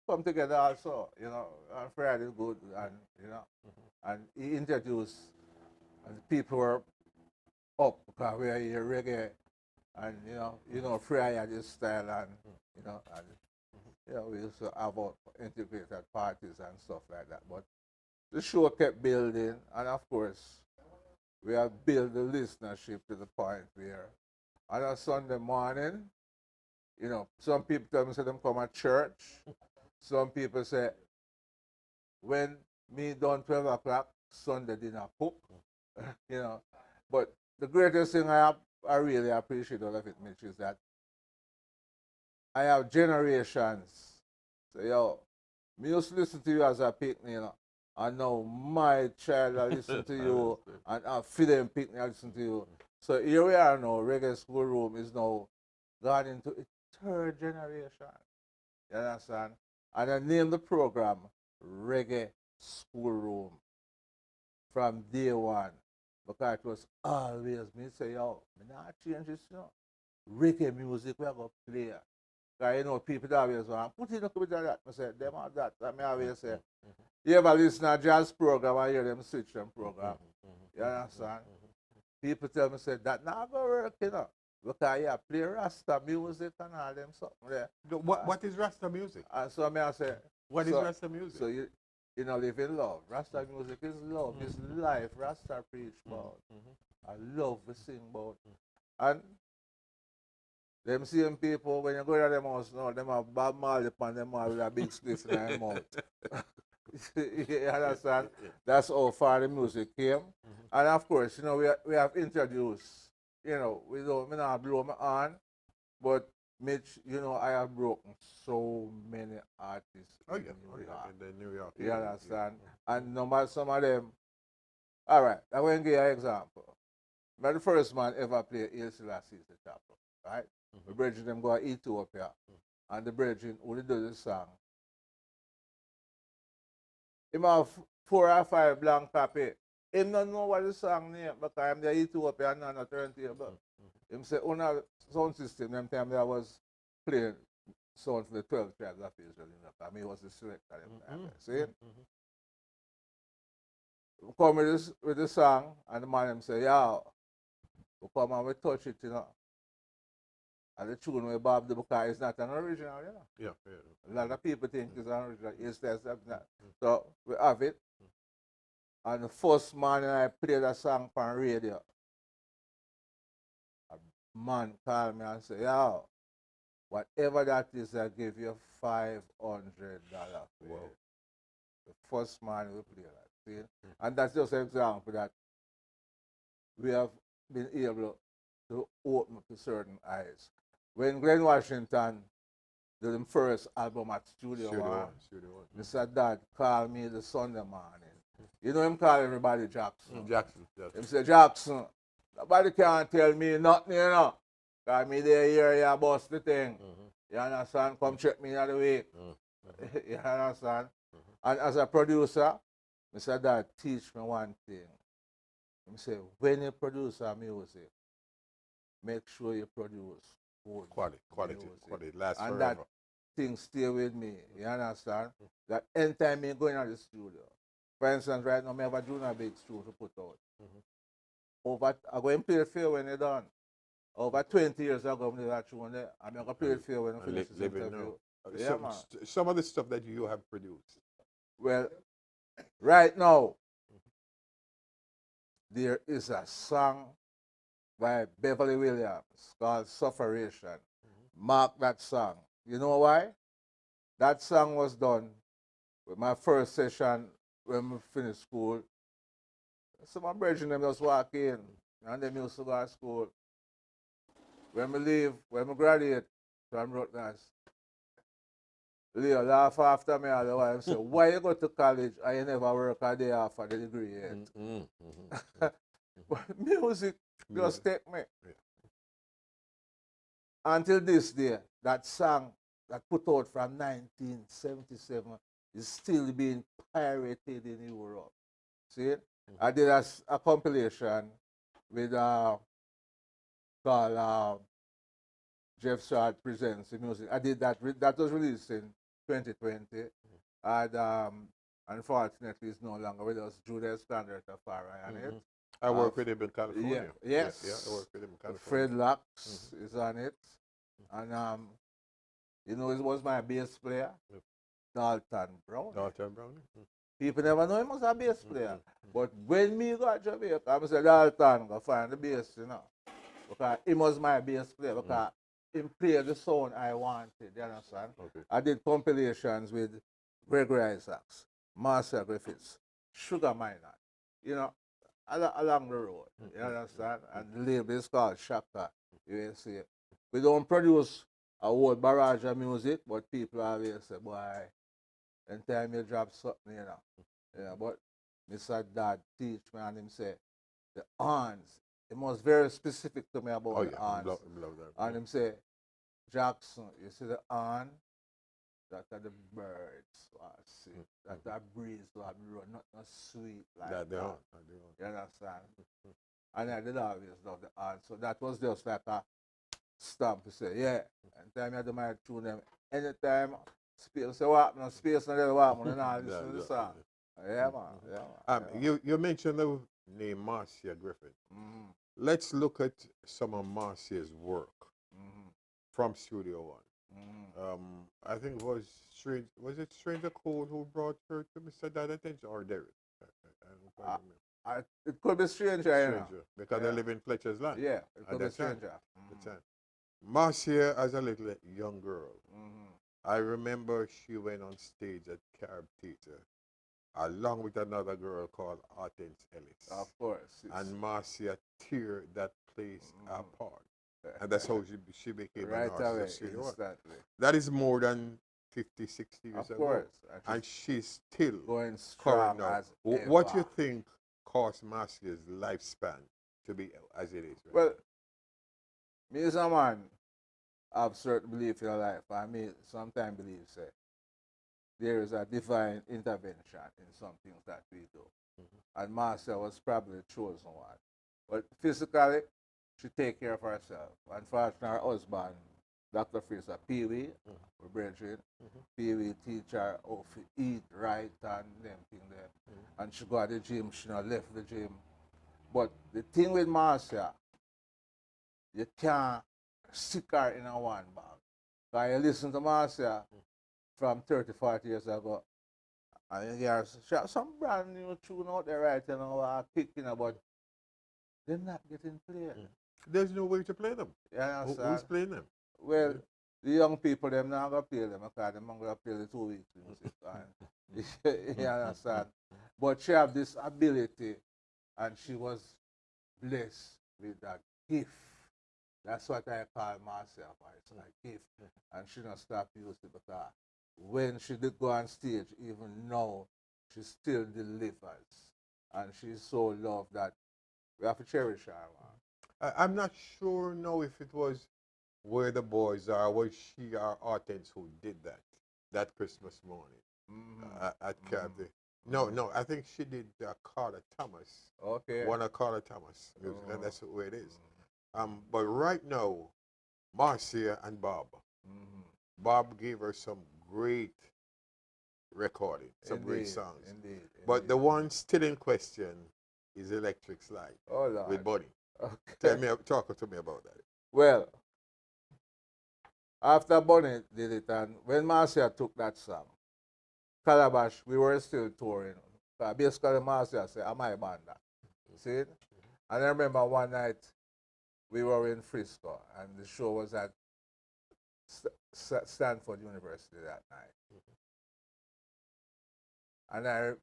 come together also, you know, and Free Eye is good, and, you know. And he introduced, and people were up because we are here reggae, and you know, Free Eye had this style, and you know, we used to have integrated parties and stuff like that. But the show kept building, and of course, we have built the listenership to the point where on a Sunday morning, you know, some people tell me say them come at church. Some people say, when me done 12 o'clock, Sunday dinner cook, you know. But the greatest thing I have I really appreciate all of it, Mitch, is that I have generations. So, yo, me used to listen to you as a picnic, you know, and now my child I listen to you, and I feel them picnic I listen to you. So here we are now, Reggae Schoolroom is now gone into its third generation. You understand? And I named the program Reggae Schoolroom from day one. Because it was always me say, yo, me not change this, you know. Reggae music we are going to play. Because you know, people always want, put in a bit of that. I said, them are that. And I always say, you ever listen to a jazz program and hear them switch them program? You understand? People tell me, say, that not going to work, you know. Because yeah, play Rasta music and all them something there. What is Rasta music? And so I say, What is Rasta music? so you know, live in love. Rasta music is love, it's life. Rasta preach about. I love to sing about. And them same people, when you go to them house now, them have Bob Marley upon them all with a big spliff in their mouth. You understand? That's how far the music came. And of course, you know, we have introduced, you know, we don't, me not blow my on, but Mitch, you know, I have broken so many artists in New York. In New York. You understand? And no matter some of them, all right, I'm going to give you an example. I'm the first man ever play Il Selassie the chapel, right? The brethren them go to Ethiopia, and the brethren who do the song. Him have 4 or 5 blank copy. Him don't know what the song name, because I'm the Ethiopian and a turntable. Him say, on a sound system, them time I was playing sound for the 12 tribes of Israel. I mean, he was the selector. See? We come with the song, and the man him say, yo, we come and we touch it, you know. And the tune we Bob do, because it's not an original, you know. A lot of people think it's an original. It's not. So we have it. And the first morning I played a song on radio. A man called me and said, yo, whatever that is, I give you $500 for it. The first morning we played that. See? And that's just an example that we have been able to open up to certain eyes. When Glenn Washington did the first album at Studio One, Mr. Dad called me the Sunday morning. You know him call everybody Jackson. Jackson. Him say, Jackson, nobody can tell me nothing, you know. Because me there here, you bust the thing. You understand? Come check me the other week. You understand? And as a producer, Mr. Dad teach me one thing. He say, when you produce a music, make sure you produce good quality, last and forever. that thing stay with me. You understand? That anytime me going to the studio, for instance, right now, I have a junior big tune to put out. I'm going to play it for you when you're done. Over 20 years ago, I did that tune there. I'm going to play it for you when I finish this interview. Some of the stuff that you have produced. Well, right now, there is a song by Beverly Williams called Sufferation. Mark that song. You know why? That song was done with my first session when we finished school. So my brethren them just walk in and they used to go to school. When we leave, when we graduate from Rutgers, Leo laugh after me all the while and say, why you go to college and you never work a day after the degree yet? But music just take me. Until this day, that song that put out from 1977 is still being pirated in Europe. See? I did a compilation with called Jeff Sarge Presents the Music. I did that. That was released in 2020. And unfortunately, it's no longer with us. Julius Standard Tafari on it. I work with him in California. Yes. Yeah, I work with him in California. Fred Lux is on it. And, you know, it was my bass player, Dalton Brown. People never know him as a bass player. But when me got Jamaica, I said, Dalton, go find the bass, you know. Because he was my bass player. Because he played the sound I wanted, you understand? I did compilations with Gregory Isaacs, Marcel Griffiths, Sugar Minor, you know. along the road. You understand? And the label is called Shaka. You ain't see it. We don't produce a whole barrage of music, but people always say, boy, anytime you drop something, you know. Yeah, but Mr. Dad teach me and him say, the horns. He was very specific to me about Oh the yeah, horns. love that. And him say, Jackson, you see the horn? That are the birds, I see. That are breeze, that run, not sweet like that. They are. You understand? And I did always love the horn. So that was just like a stamp to say, yeah. And time I do my tune them, anytime space what happened, space and what happened, and all listen to the song. Yeah, man. Yeah, man. You mentioned the name Marcia Griffin. Let's look at some of Marcia's work from Studio One. I think it was Strange. Was it Stranger Cole who brought her to Mr. Dad attention, or Derek? I don't quite remember. It could be Stranger, because they live in Fletcher's Land. Yeah, it could be Stranger. Marcia, as a little young girl, I remember she went on stage at Carib Theatre along with another girl called Hortense Ellis. Of course. And Marcia tear that place apart. And that's how she became right an artist. away, That is more than 50, 60 years of ago. course. And she's still going strong now. as ever. What you think caused Marcia's lifespan to be as it is? Right? Well, me as a man have certain belief in life. I mean, sometimes believe say there is a divine intervention in some things that we do. And Marcia was probably the chosen one. But physically, she take care of herself. Unfortunately, her husband, Dr. Fraser, Pee-wee, we're brethren. Pee-wee teach her how to eat right and them thing there. And she go to the gym, she not left the gym. But the thing with Marcia, you can't stick her in a one bag. Because you listen to Marcia from 30, 40 years ago, and you hear she has some brand new tune out there right now, kicking about. They're not getting played. There's no way to play them. You understand? Who's playing them? Well, the young people, them not going to play them because they're going to play the 2 weeks music. You understand? But she have this ability, and she was blessed with that gift. That's what I call myself. It's like gift. And she don't stop using it because when she did go on stage, even now, she still delivers. And she's so loved that we have to cherish her, man. I'm not sure now if it was Where the Boys Are, was she or Hortense who did that Christmas morning at Caribbean. No, I think she did Carter Thomas. Okay. One of Carter Thomas music, and that's the way it is. But right now, Marcia and Bob. Bob gave her some great recording, some great songs. Indeed. But the one still in question is Electric Slide with Bunny. Okay. Talk to me about that. Well, after Bunny did it, and when Marcia took that song, Calabash, we were still touring. Basically, Marcia said, am I band that? See it? And I remember one night, we were in Frisco, and the show was at Stanford University that night. And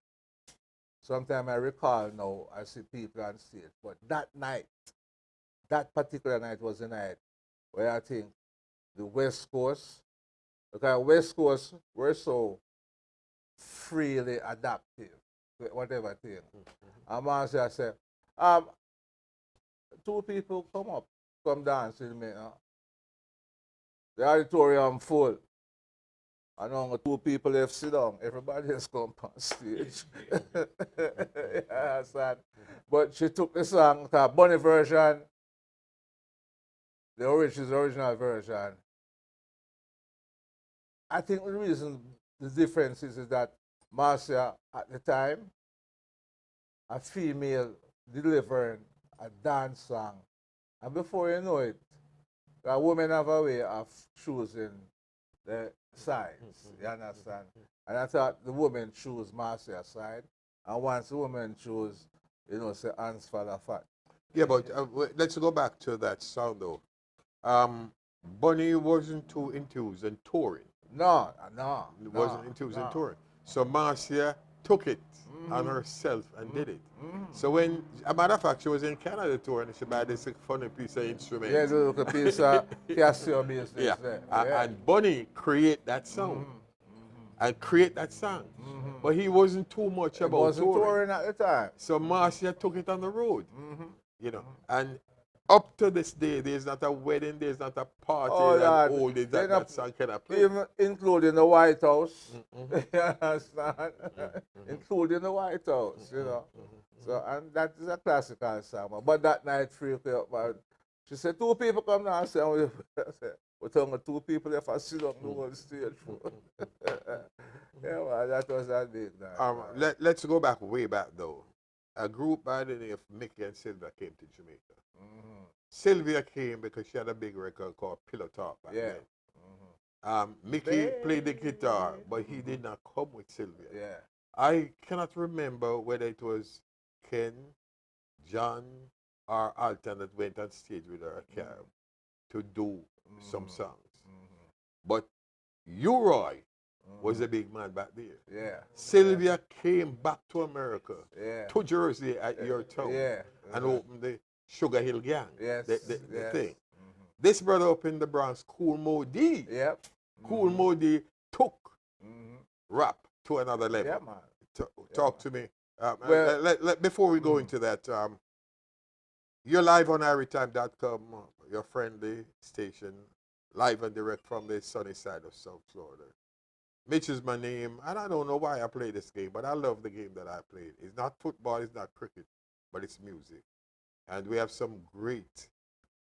sometimes I recall now, I see people on stage, but that night, that particular night was the night where I think the West Coast, because West Coast, we're so freely adaptive, whatever thing. And Marcia said, 2 people come dance with me. The auditorium full. And only 2 people left sit down. Everybody else come on stage. Yeah, sad. But she took the song, the Bunny version, the original version. I think the reason the difference is that Marcia, at the time, a female delivering a dance song. And before you know it, a woman have a way of choosing the sides. You understand? And I thought the woman choose Marcia's side. And once the woman choose, say hands for the fat. Yeah, but let's go back to that sound though. Bunny wasn't too enthused in touring. No. Wasn't enthused in touring. So Marcia took it on herself and did it. So when, a matter of fact, she was in Canada tour and she bought this funny piece of instrument. Yeah, the little piece of Casio business Yeah. there. And Bunny create that song. And create that song. But he wasn't too much It about wasn't touring. touring at the time. So Marcia took it on the road. You know. And up to this day, there's not a wedding, there's not a party Oh, that Lord. old age that that song cannot play. Even including the White House. You understand? Including the White House, you know. So, and that is a classical song. But that night freaked me up, man. She said, 2 people come now and say, we're talking 2 people if I sit on the whole stage. Yeah, man, that was a big night. Let's go back way back though. A group by the name of Mickey and Sylvia came to Jamaica. Sylvia came because she had a big record called Pillow Talk back then. Mickey played the guitar, but he did not come with Sylvia. Yeah. I cannot remember whether it was Ken, John, or Alton that went on stage with her cab to do some songs. But Roy was a big man back there. Yeah. Sylvia came back to America, Yeah. to Jersey at your town, Yeah. and opened the Sugar Hill Gang, Yes. the thing. This brother up in the Bronx, Cool Mo D, Yep. Cool Mo D took rap to another level. Yeah, man. Talk to me. Well, Before we go into that, you're live on iritime.com, your friendly station, live and direct from the sunny side of South Florida. Mitch is my name, and I don't know why I play this game, but I love the game that I played. It's not football, it's not cricket, but it's music. And we have some great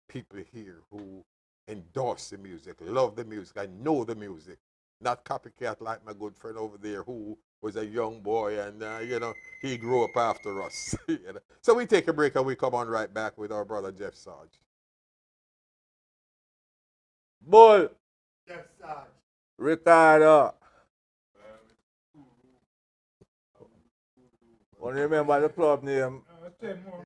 people here who endorse the music, love the music, I know the music. Not copycat like my good friend over there who was a young boy and, you know, he grew up after us. You know? So we take a break and we come on right back with our brother Jeff Sarge. Bull. Jeff Sarge. Ricardo. Want to remember the club name? 10 more.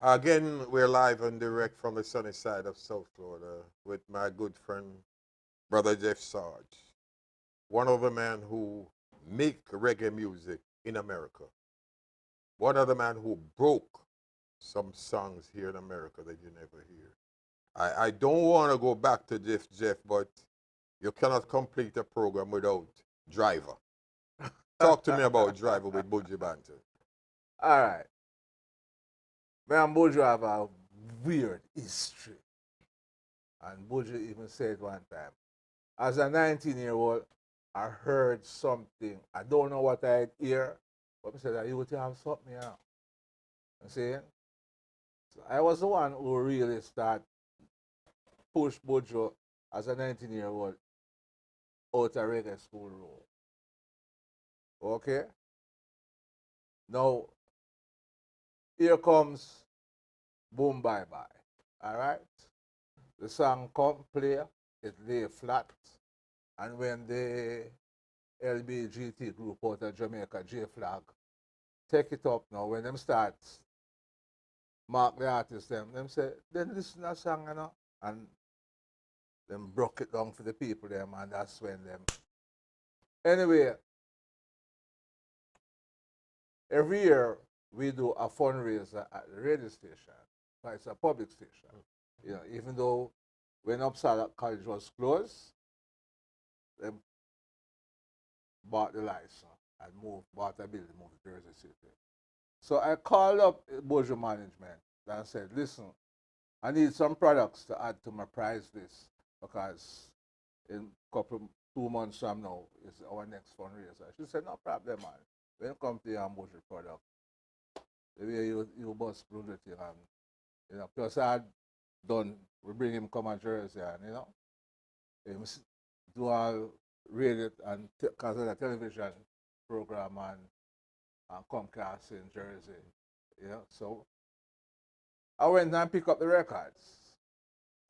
Again, we're live and direct from the sunny side of South Florida with my good friend, brother Jeff Sarge. One of the men who make reggae music in America. One of the men who broke some songs here in America that you never hear. I don't want to go back to Jeff, but you cannot complete a program without Driver. Talk to me about Driver with Buju Banton. All right. Me and Buju have a weird history. And Buju even said one time, as a 19-year-old, I heard something. I don't know what I hear, but I said, you would have something here. You see? So I was the one who really started push Buju as a 19-year-old out of reggae school room. Okay? Now, here comes Boom Bye Bye. All right? The song come, play, it lay flat. And when the LBGT group out of Jamaica, J Flag, take it up now, when them start mark the artists, them say, then listen to a song, you know, and them broke it down for the people, them, and that's when them. Anyway, every year we do a fundraiser at the radio station. But it's a public station. You know, even though when Uppsala College was closed, they bought the license and bought a building, moved to Jersey City. So I called up Bourgeois management and said, listen, I need some products to add to my price list because in a couple, 2 months from now is our next fundraiser. She said, no problem, man. When you come to your Bourgeois product, the way you bust produce it, and you know, plus I had done, we bring him come to Jersey and, you know, him do all radio and because of the television program and Comcast in Jersey, you know. So I went and picked up the records.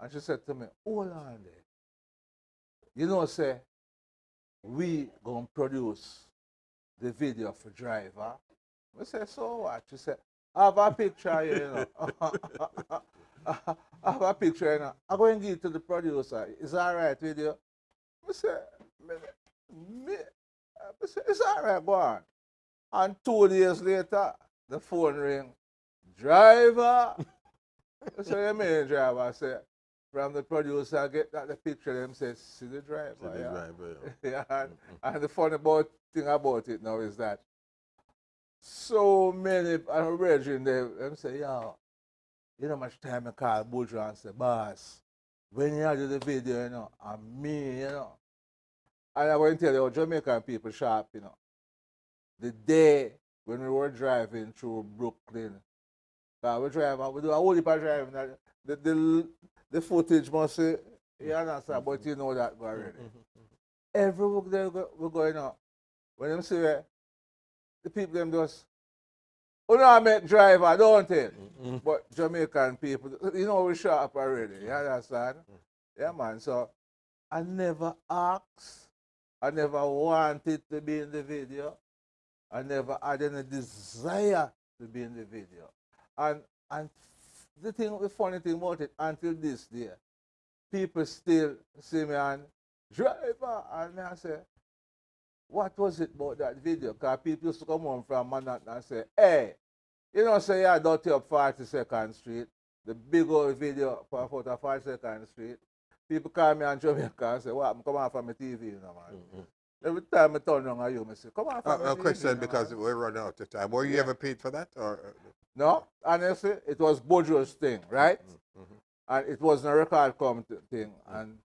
And she said to me, hold on there. You know, say, we gonna produce the video for Driver. I said, so what? She said, I have a picture here, you know. I have a picture, you know. I'm going to give it to the producer. Is that all right with you? I said, it's all right, go on. And 2 days later, the phone ring. Driver. I said, you mean driver? I said, from the producer, I get that the picture, them says, see the driver. See the yeah. driver, Yeah, and the funny thing about it now is that so many brethren them say, yo, you know how much time I call Bourgeois and say, boss, when you do the video, you know, and me, you know. And I want to tell you, Jamaican people sharp, you know. The day when we were driving through Brooklyn, we do a whole heap of driving. The footage must say, you understand, but you know that already. Every week we're going out. When them see the people them just, you know I met driver, don't it? But Jamaican people, you know we sharp already, you understand? Yeah man, so I never asked, I never wanted to be in the video, I never had any desire to be in the video. And the funny thing about it, until this day, people still see me and driver, and I say, what was it about that video? Because people used to come home from Manhattan and say, hey, you know, say you're dirty up 42nd Street, the big old video for 42nd Street. People call me on Jamaica and say, what, I'm coming out from my TV, you know, man. Every time I turn around at you, I say, come on from my TV. A question, you know, because man. we're running out of time. Were you ever paid for that? Or? No, honestly, it was Bojo's thing, right? And it wasn't a record thing. And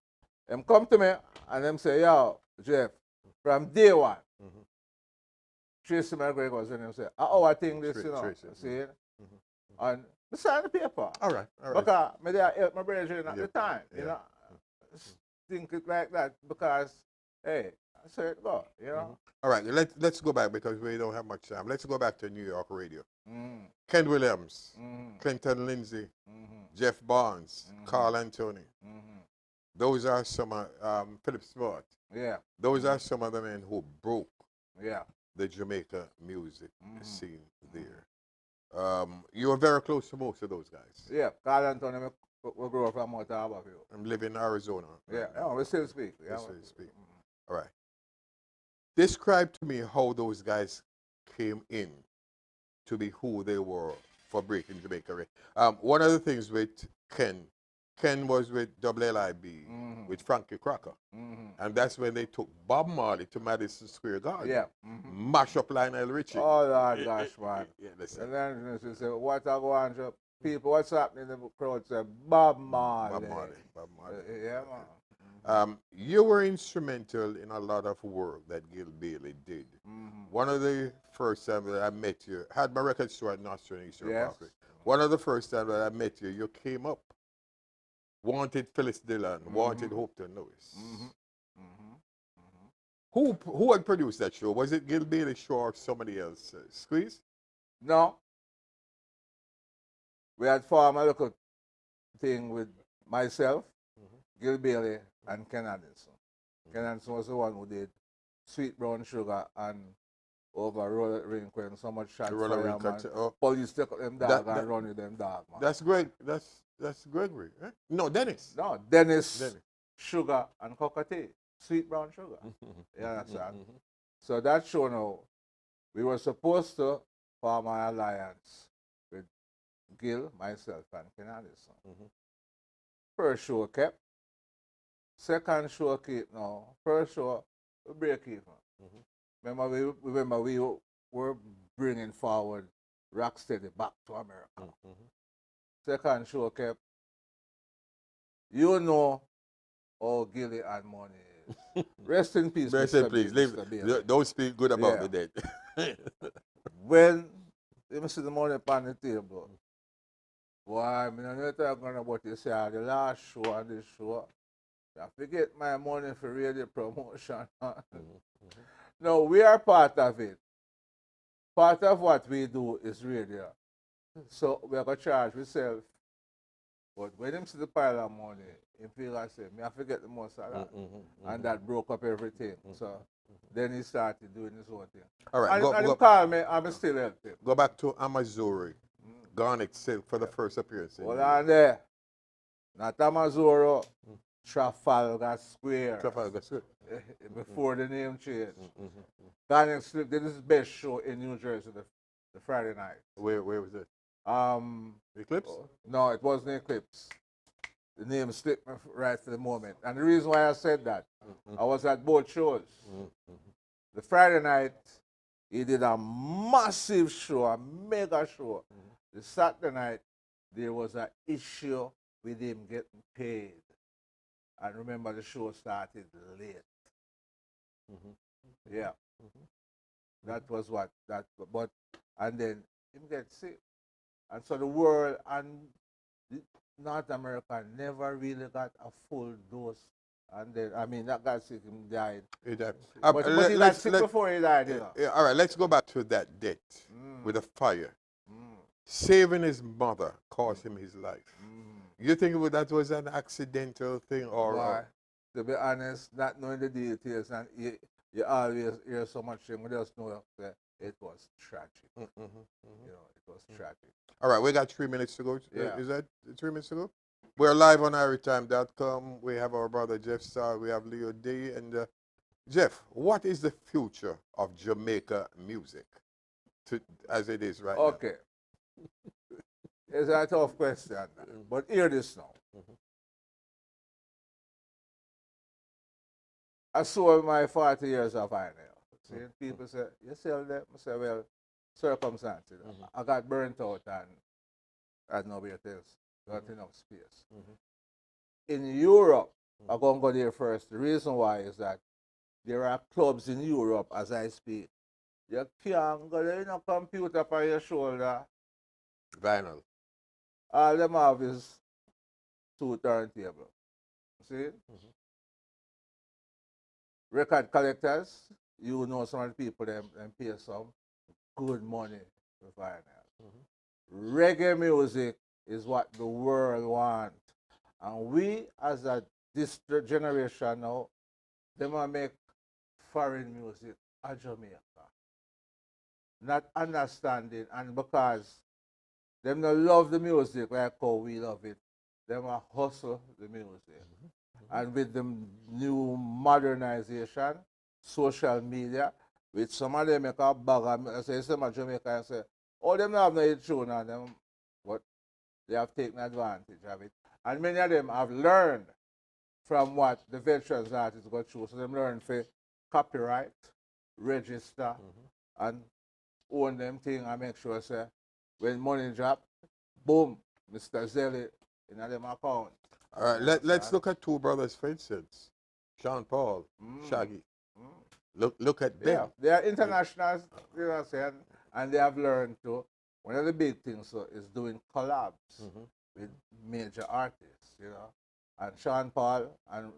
them come to me and them say, yo, Jeff, from day one, Tracy McGregor was in and say, I think this, you know, Tracy. see? And I signed the paper. All right. Because I help my brother at the time, you know. Think it like that because, hey, I said, go, you know. All right, let's go back because we don't have much time. Let's go back to New York radio. Ken Williams, Clinton Lindsay, Jeff Barnes, Carl Anthony. Those are some, Philip Smart. Yeah. Those are some of the men who broke Yeah. the Jamaica music scene there. You were very close to most of those guys. Yeah, Carl Anthony, we grew up from Mount Harborville. I'm living in Arizona. Yeah, we still speak. We still speak. All right. Describe to me how those guys came in to be who they were for breaking Jamaica. One of the things with Ken was with LLIB, with Frankie Crocker. And that's when they took Bob Marley to Madison Square Garden. Yeah. Mash up Lionel Richie. Oh, Lord gosh, man. Yeah, listen. And then they say, what I go on to people, what's happening in the crowd? Say, Bob Marley. Bob Marley. Yeah, man. You were instrumental in a lot of work that Gil Bailey did. One of the first times that I met you, had my record store at Nostra in Eastern Parkway. One of the first times that I met you, you came up, wanted Phyllis Dillon, wanted Hopeton Lewis. Who had produced that show? Was it Gil Bailey's show or somebody else? Squeeze? No. We had formed a little thing with myself, Gil Bailey, and Ken Addison. Kenanson was the one who did Sweet Brown Sugar and over Roller Rink when so much shots Roller fire, Rink man. oh, Police take them dog that- and run with them dog, man. that's great. That's Gregory. Eh? No, Dennis. No, Dennis, Dennis. Sugar, and Cockatee. Sweet Brown Sugar. You understand? Mhm. So that show now, we were supposed to form an alliance with Gil, myself, and Ken Allison. Mhm. First show kept. Second show keep now. First show, we break even. Mhm. Remember we were bringing forward Rocksteady back to America. Mhm. Second show kept. You know how Gilly and Money is. Rest in peace, Rest Mr. in peace. B, Mr. Bailey. Don't speak good about Yeah. the dead. When you see the money upon the table, boy, I mean, I'm not talking about this here, the last show and this show. I forget my money for radio promotion. No, we are part of it. Part of what we do is radio. So we are going to charge ourselves. But when him see the pile of money, he feel like say, me I forget the most of that. And that broke up everything. So then he started doing his own thing. All right, And he called me, I'm still helping. go back to Amazuri. Garnet Silk for the first appearance. Hold on there. Not Amazoro, Trafalgar Square. Trafalgar Square. Before the name change. Garnet Silk did his best show in New Jersey the Friday night. Where was it? Eclipse? No, it wasn't Eclipse. The name slipped me right for the moment. And the reason why I said that, I was at both shows. The Friday night, he did a massive show, a mega show. The Saturday night, there was an issue with him getting paid. And remember, the show started late. Yeah. That was what that. But and then him get sick, and so the world and North America never really got a full dose. And then I mean that guy sick, him died. He died. But he got sick before he died, you know. Yeah, all right, let's go back to that death with the fire. Saving his mother cost him his life. You think that was an accidental thing or? Why? To be honest, not knowing the details, and you always hear so much thing, we just know that it was tragic. You know, it was tragic. All right, we got 3 minutes to go. Yeah. Is that 3 minutes to go? We're live on iritime.com. We have our brother Jeff Sarge. We have Leo D. And Jeff, what is the future of Jamaica music as it is right now? Okay. It's a tough question, but hear this now. I sold my 40 years of vinyl. See, people say, you sell them? I say, well, circumstances. I got burnt out and I had nowhere else. Got enough space. In Europe, I'm going to go there first. The reason why is that there are clubs in Europe as I speak. You can't go there in a computer on your shoulder. Vinyl. All them have is 2 turntables. See? Record collectors, you know some of the people them pay some good money for vinyl. Reggae music is what the world wants. And we as this generation now, they want to make foreign music at Jamaica. Not understanding, and because them don't love the music like how we love it, they want to hustle the music. And with the new modernization, social media, with some of them make a bag of, I say, some of Jamaica and say, oh, them don't have no tune on them, but they have taken advantage of it. And many of them have learned from what the veterans artists go through. So they learn for copyright, register, and own them thing and make sure, say, when money drop, boom, Mr. Zelly in them account. All right, let's look at two brothers, for instance. Sean Paul, Shaggy. Look at them. Yeah, they are international, you know what I'm saying? And they have learned to, one of the big things is doing collabs with major artists, you know. And Sean Paul and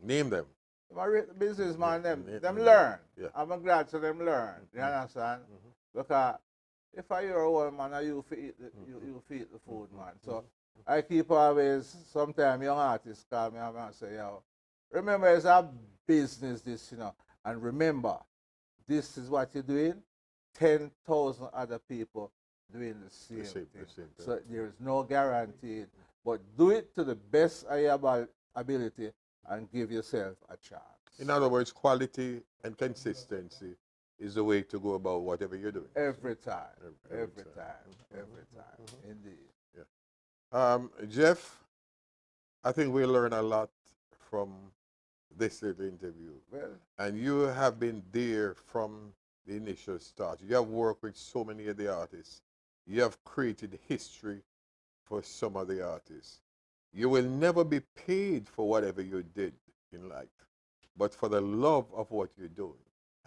Name them. my businessman, them Yeah. learn. Yeah. I'm glad to them learn. You understand? Because if I hear a old man, you feed you feed the food, man. So I keep always, sometimes young artists call me and say, yo, Remember, it's a business, this, you know. And remember, this is what you're doing. 10,000 other people doing the same thing. The same thing. So there is no guarantee. But do it to the best of your ability and give yourself a chance. In other words, quality and consistency is the way to go about whatever you're doing. Every time. Every Every time. time. Every time. Indeed. Jeff, I think we learn a lot from this little interview. Well, And you have been there from the initial start. You have worked with so many of the artists. You have created history for some of the artists. You will never be paid for whatever you did in life, but for the love of what you're doing.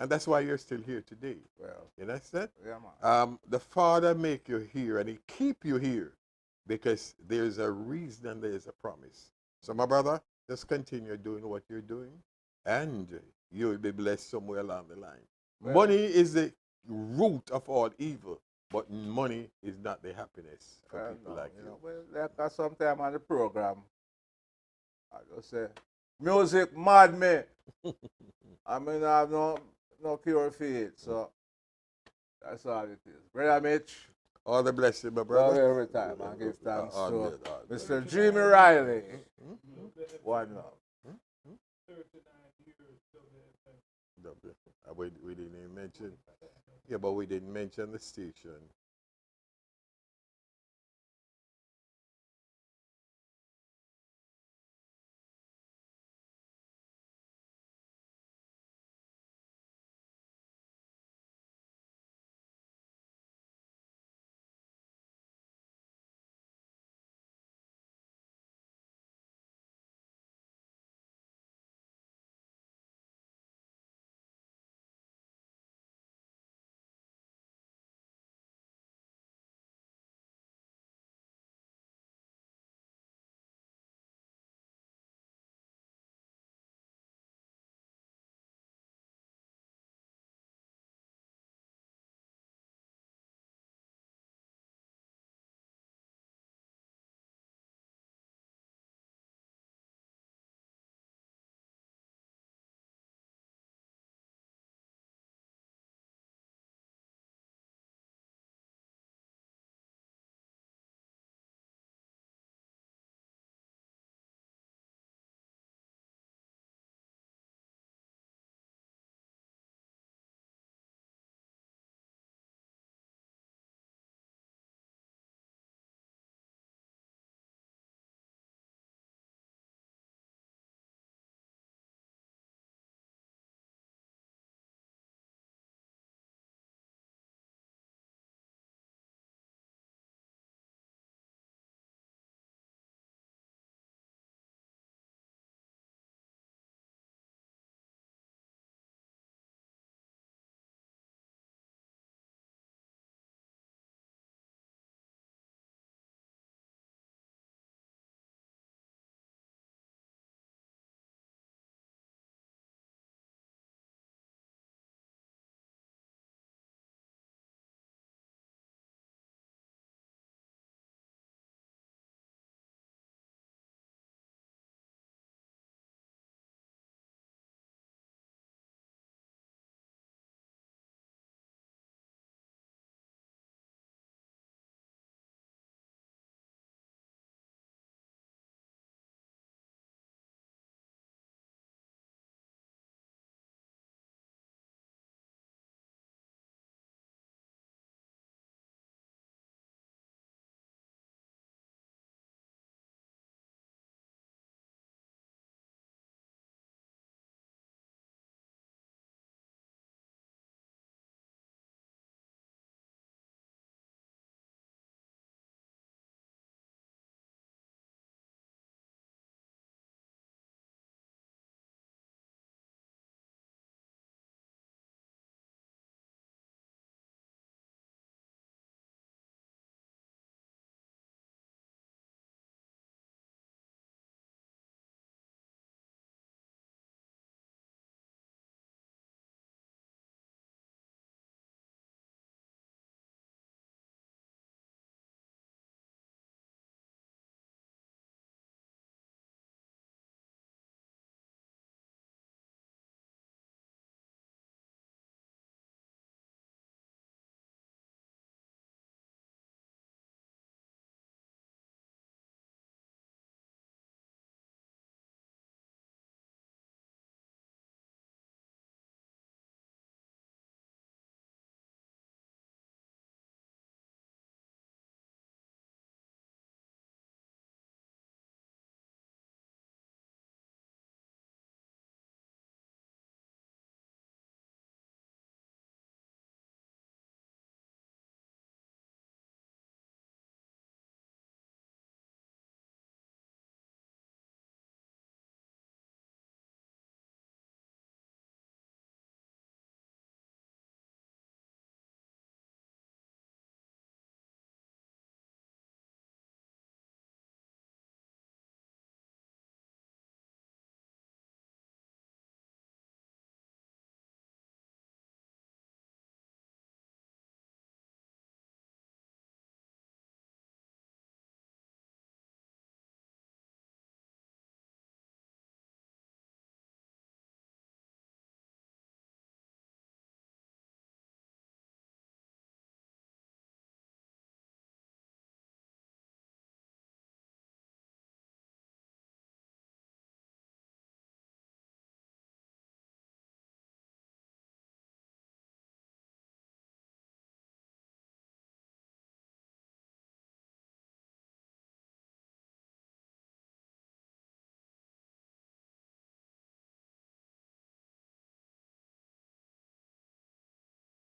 And that's why you're still here today. well, You understand? yeah, man. The Father make you here and he keep you here because there's a reason and there's a promise. So my brother, just continue doing what you're doing and you will be blessed somewhere along the line. Well, Money is the root of all evil, but money is not the happiness for people no, like you you. know, well, like sometime on the program, I just say, music mad me. I mean, I have no cure for it, so that's all it is. Brother Mitch, All the blessing, my love brother. every time. I give thanks All to good, all good. Mr. Dreamy Riley. One love. We didn't even mention. Yeah, but we didn't mention the station.